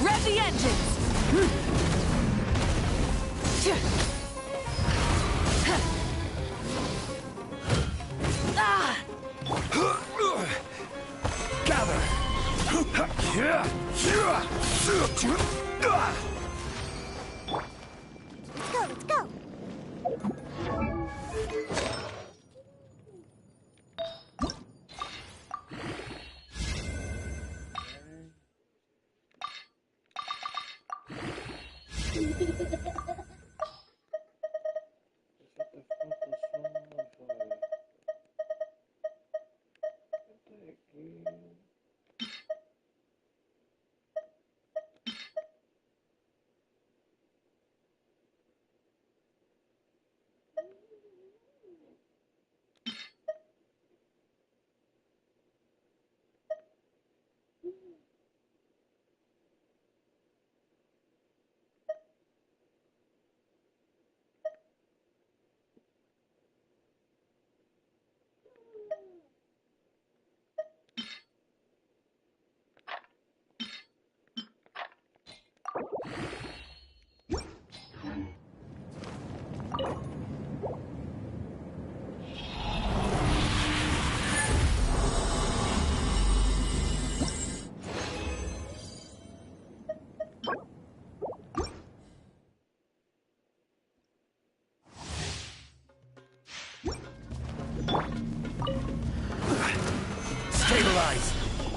Rev the engines! Gather! Let's go!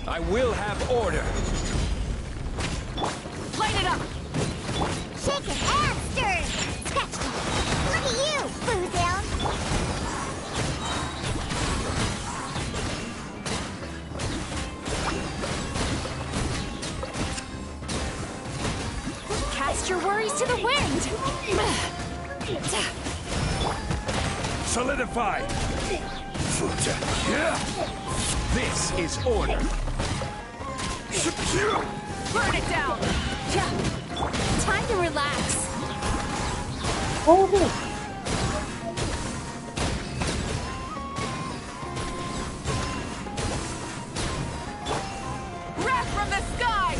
I will have order. Light it up! Shake it and stir it! Scratch it! Look at you, Boozle! Cast your worries to the wind! Solidify! This is order. Burn it down! Time to relax. Wrath from the sky!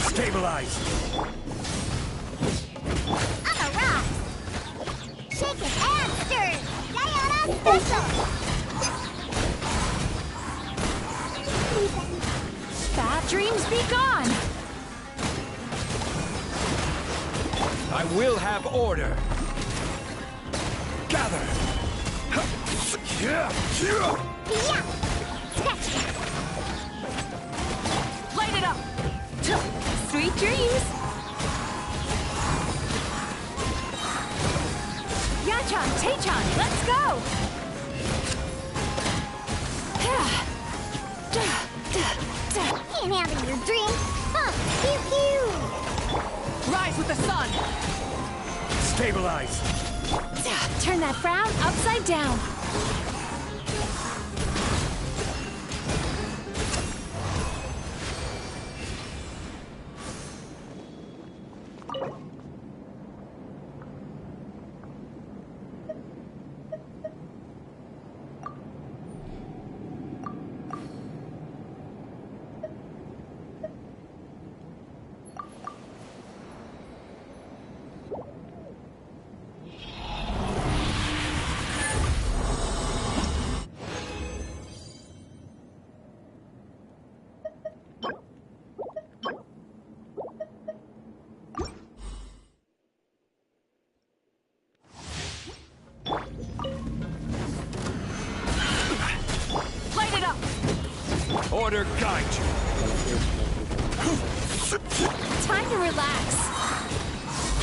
Stabilize! On a rock! Shake it and stir it! Diana Special! Bad dreams be gone! I will have order. Gather! Yeah! Scratch it! Light it up! Sweet dreams. Yachan, Taechan, let's go! Can't handle your dream! Huh! Pew pew! Rise with the sun! Stabilize! Turn that frown upside down. Order guide you. Time to relax.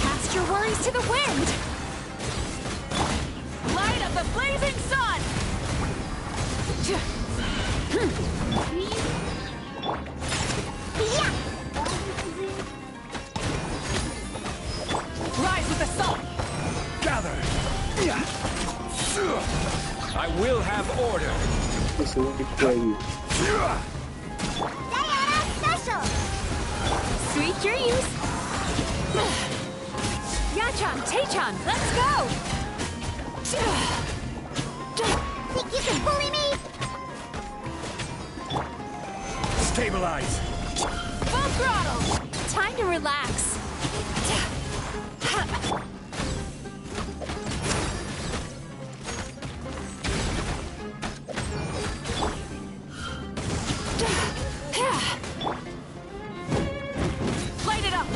Cast your worries to the wind. Light of the blazing sun! Rise with the sun! Gather! I will have order. This will be crazy. Diana Special! Sweet dreams. Yachan, Taechan, let's go! Think you can bully me? Stabilize! Full throttle! Time to relax. Light it up!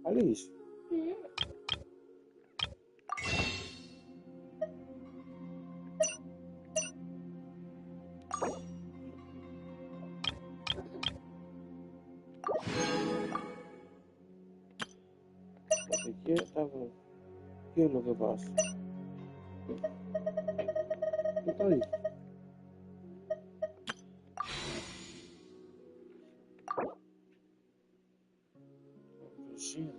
Alice. ¿Qué es lo que pasa? ¿Qué está ahí? Sí.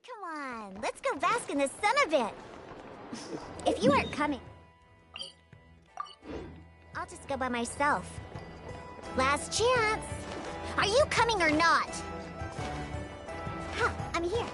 Come on, let's go bask in the sun a bit. If you aren't coming, I'll just go by myself. Last chance. Are you coming or not? Huh, I'm here.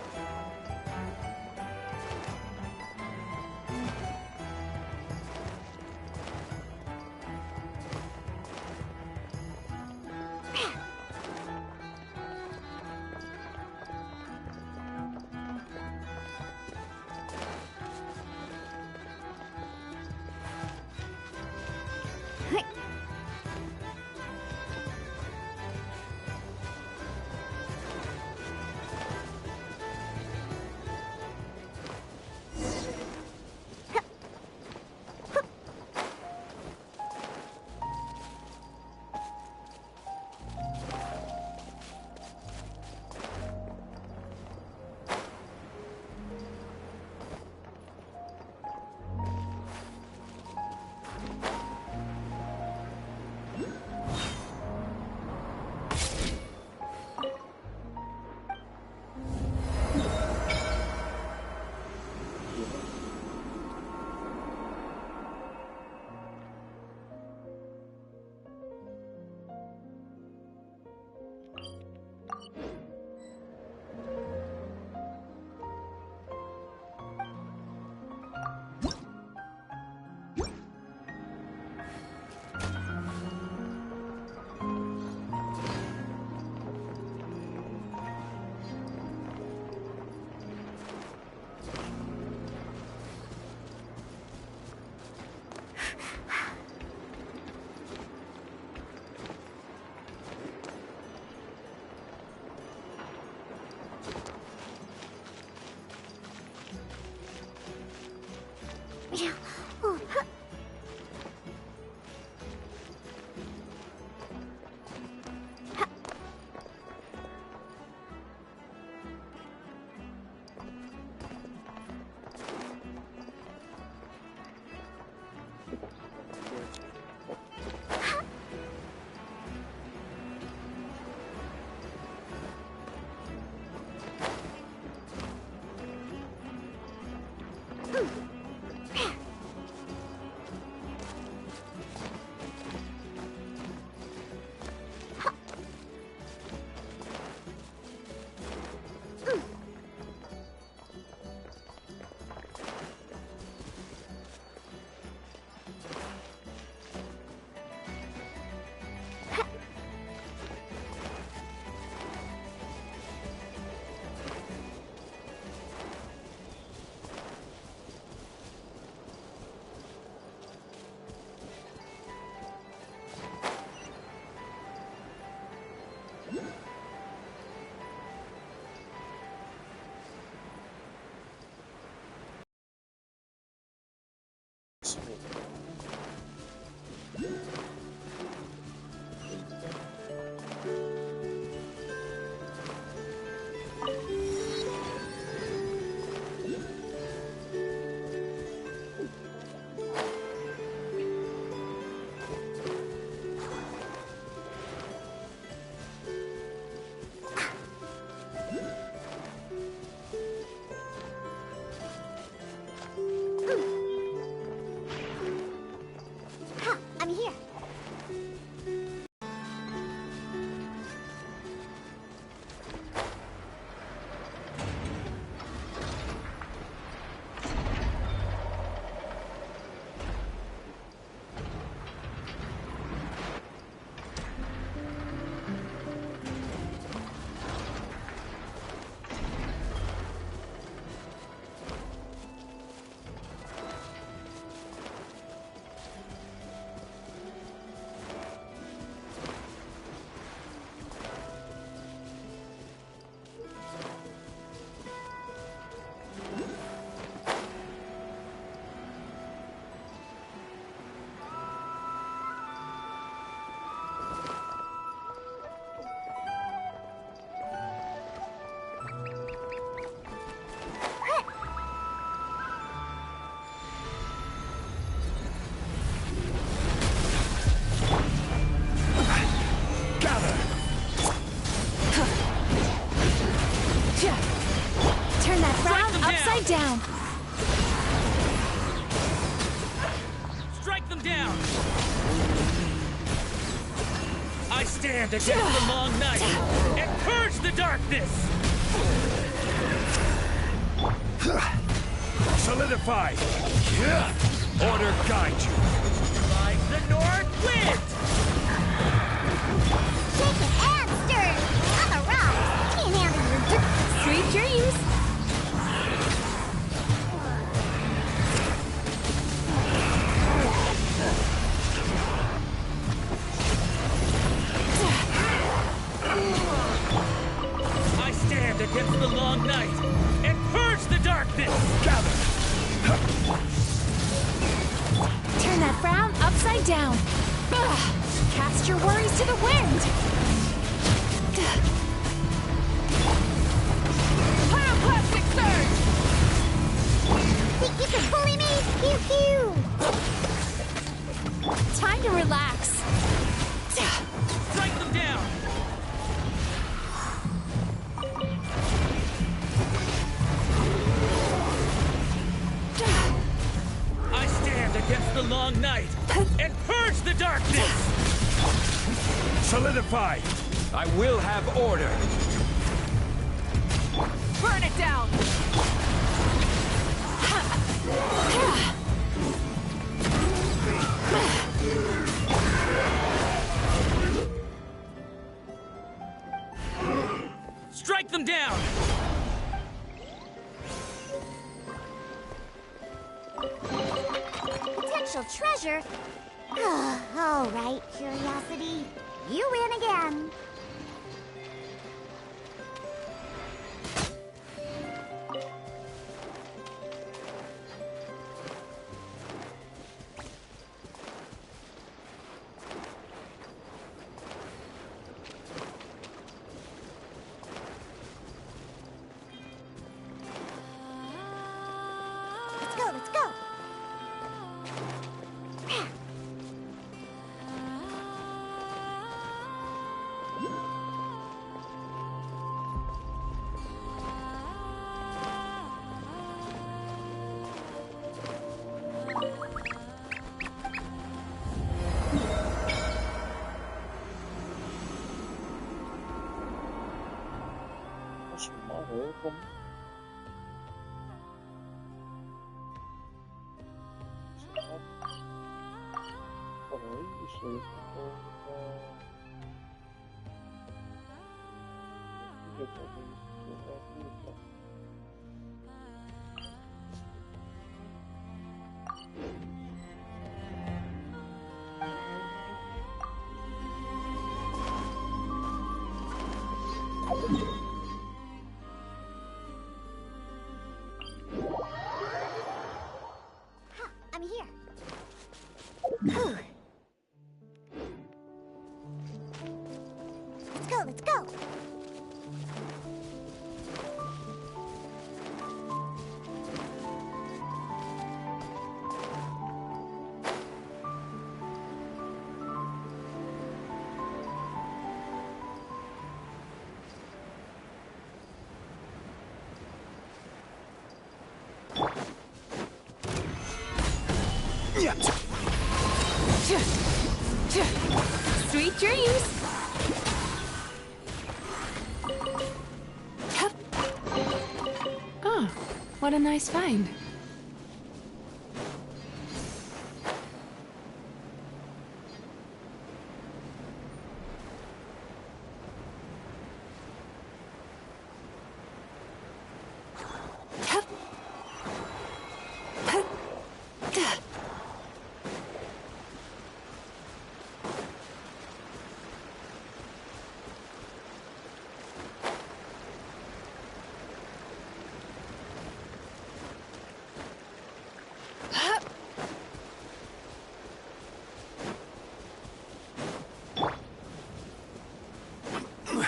Gather! Turn that frown upside down. Strike them down! I stand against the long night and purge the darkness! Solidify! Order guide you! Ride the north wind! Shake it and stir it. On the rocks. Can't handle your Sweet dreams. I stand against the long night and purge the darkness! Gather! Turn that frown upside down. Cast your worries to the wind. Pyroclastic surge! Think you can bully me? Pew pew! Time to relax. Strike them down! I stand against the long night and purge the darkness! Solidify! I will have order! Burn it down. Strike them down! Potential treasure? All right, Curiosity. You win again. Let's go, let's go. I'm here. Let's go, let's go. Sweet dreams. Oh, what a nice find.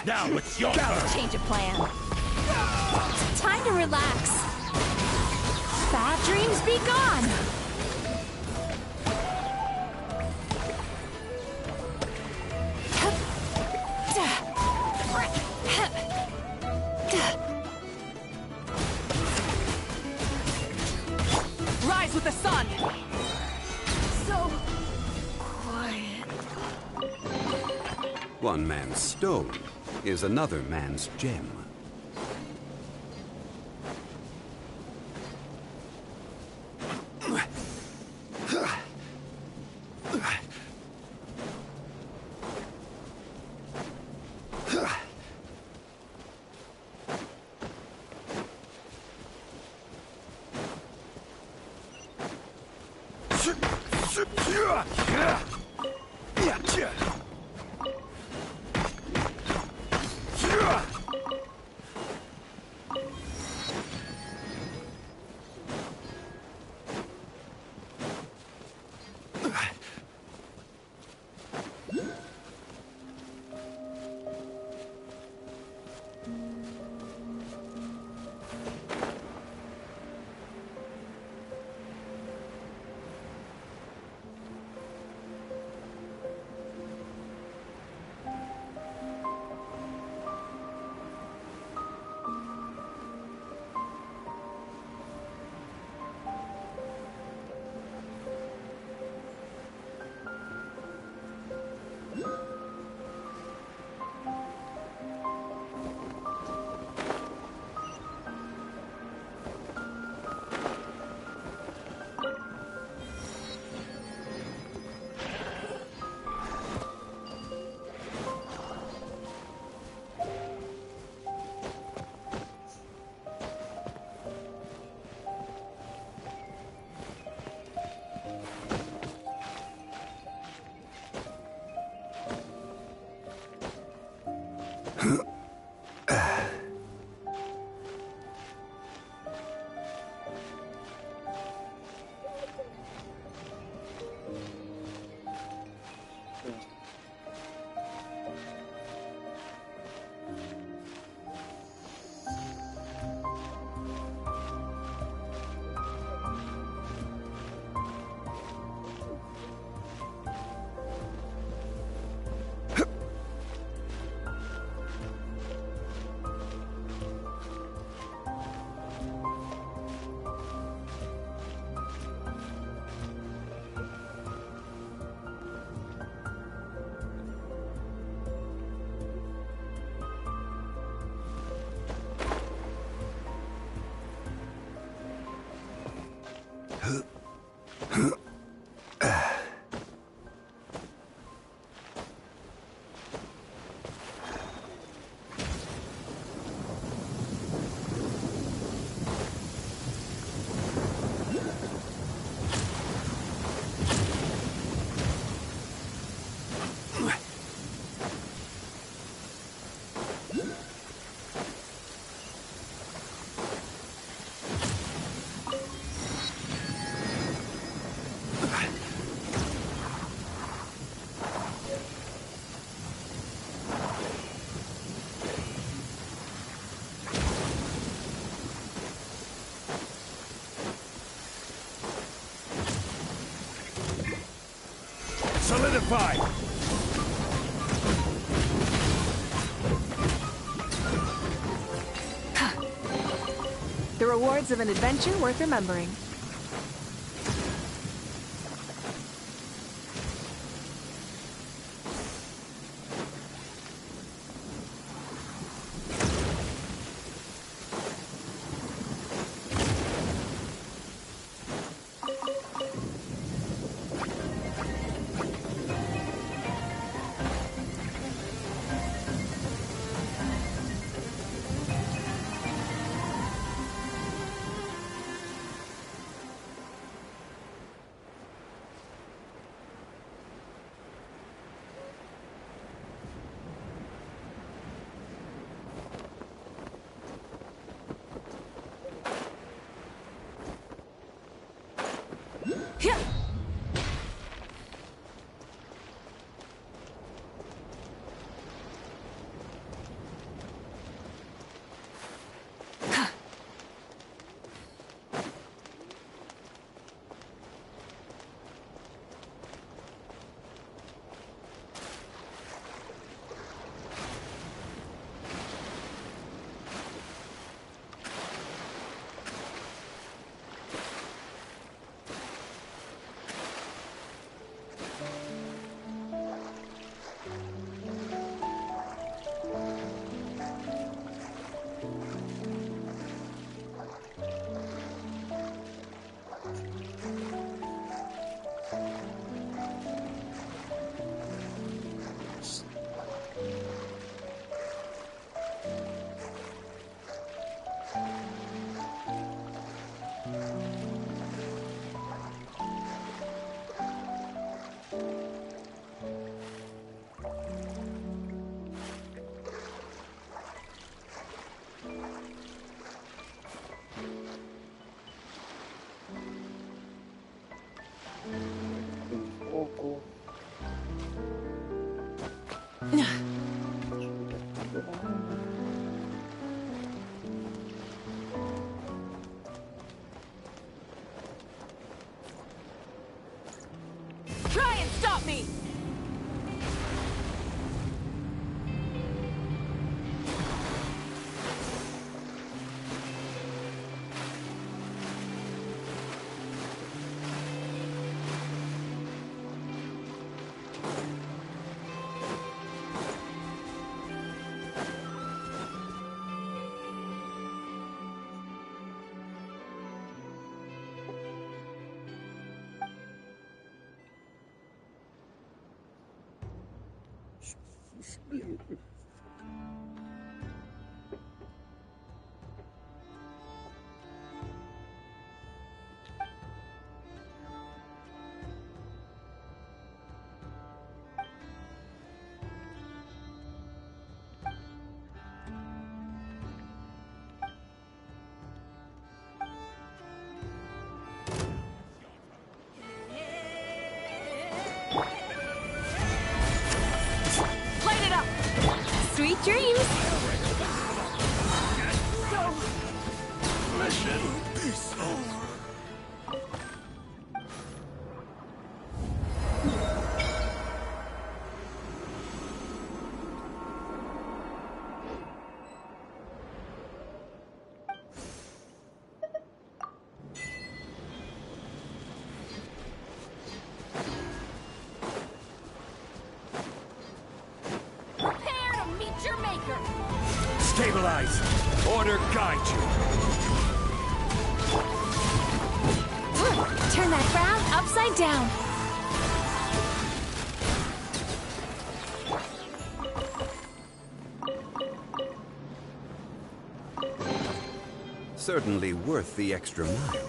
Now it's your turn! Change of plan. Time to relax. Bad dreams be gone. Rise with the sun! So quiet. One man's stone is another man's gem. Solidified! The rewards of an adventure worth remembering. Try and stop me! Sweet dreams! Mission is over. Stabilize! Order guide you! Turn that frown upside down! Certainly worth the extra mile.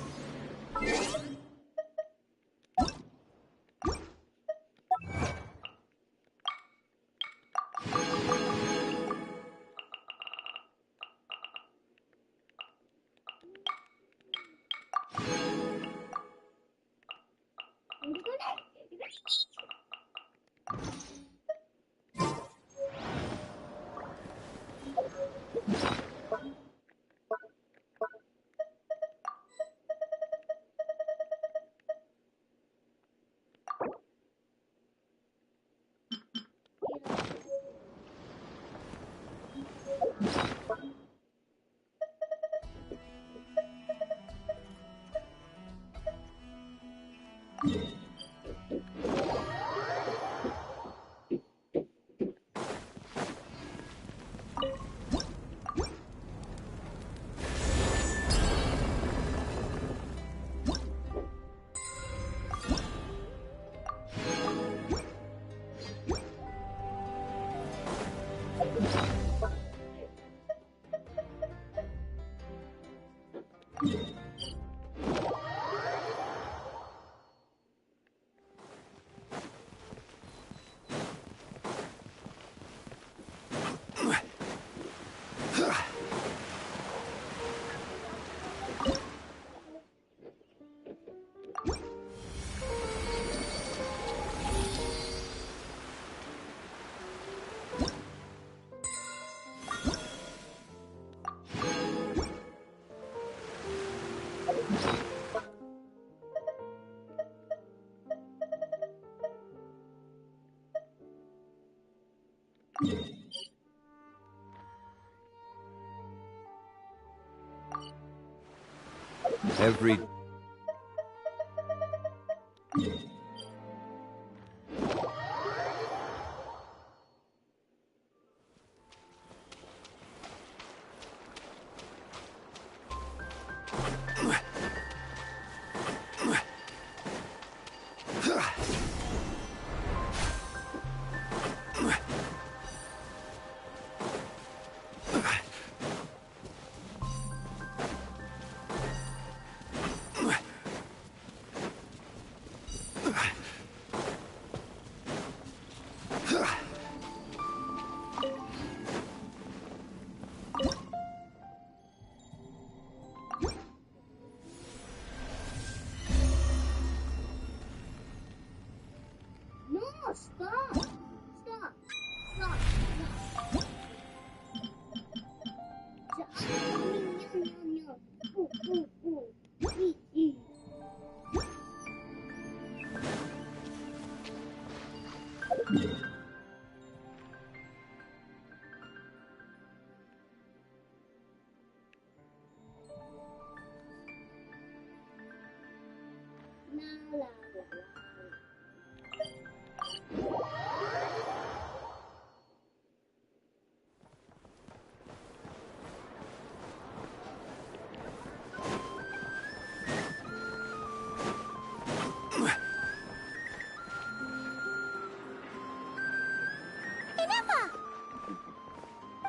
Every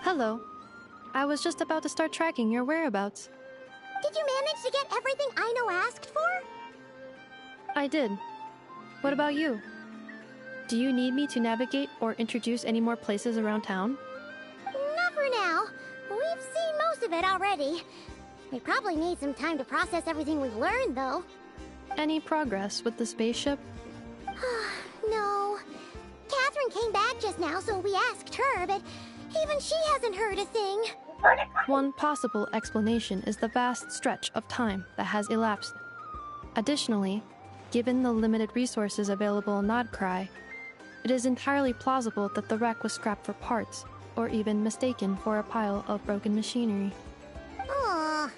Hello. I was just about to start tracking your whereabouts. Did you manage to get everything Aino asked for? I did. What about you? Do you need me to navigate or introduce any more places around town? Not for now. We've seen most of it already. We probably need some time to process everything we've learned, though. Any progress with the spaceship? No. Catherine came back just now, so we asked her, but even she hasn't heard a thing. One possible explanation is the vast stretch of time that has elapsed. Additionally, given the limited resources available in Nodcry, it is entirely plausible that the wreck was scrapped for parts, or even mistaken for a pile of broken machinery. Aww.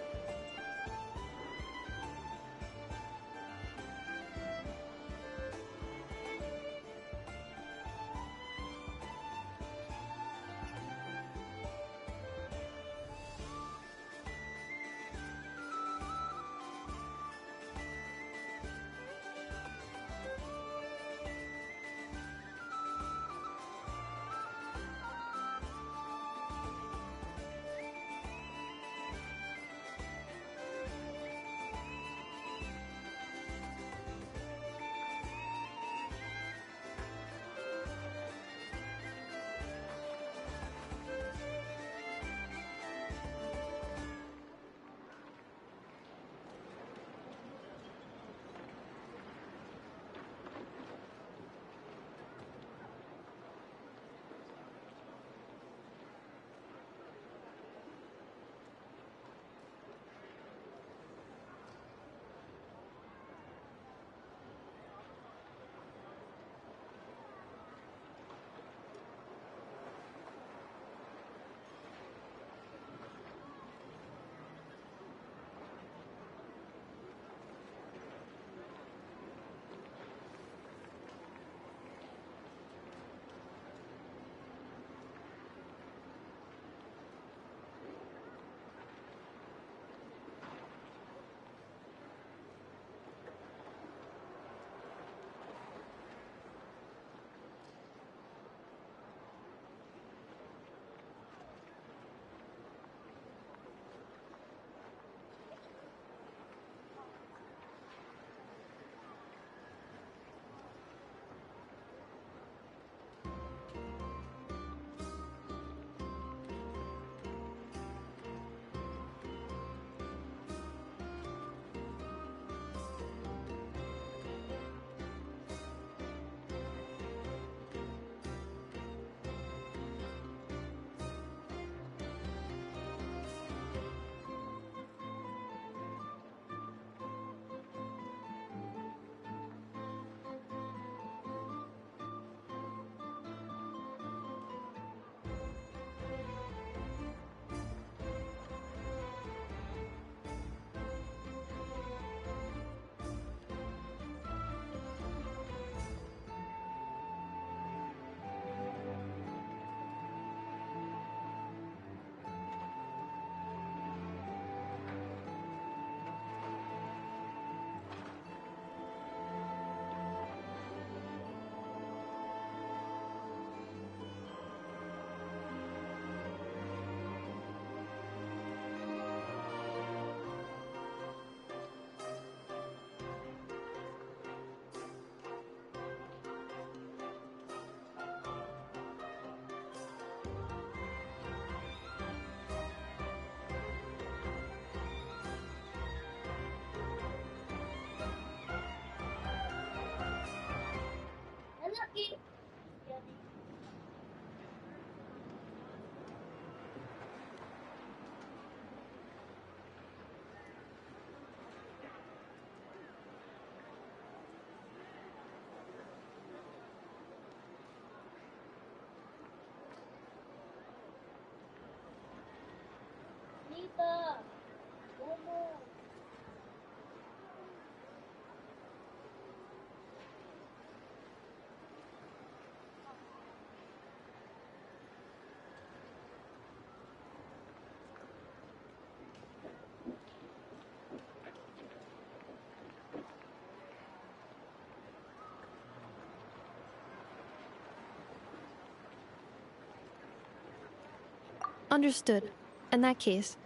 Understood. In that case,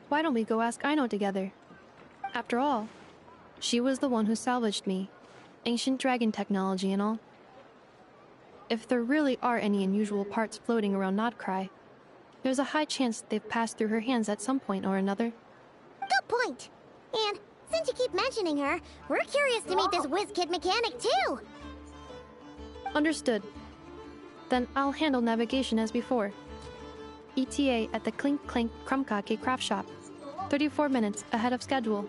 why don't we go ask Aino together? After all, she was the one who salvaged me. Ancient dragon technology and all. If there really are any unusual parts floating around Nodcry, there's a high chance they've passed through her hands at some point or another. Good point. And since you keep mentioning her, we're curious to meet this whiz-kid mechanic too. Understood. Then I'll handle navigation as before. ETA at the Clink Clink Krumkake craft shop. 34 minutes ahead of schedule.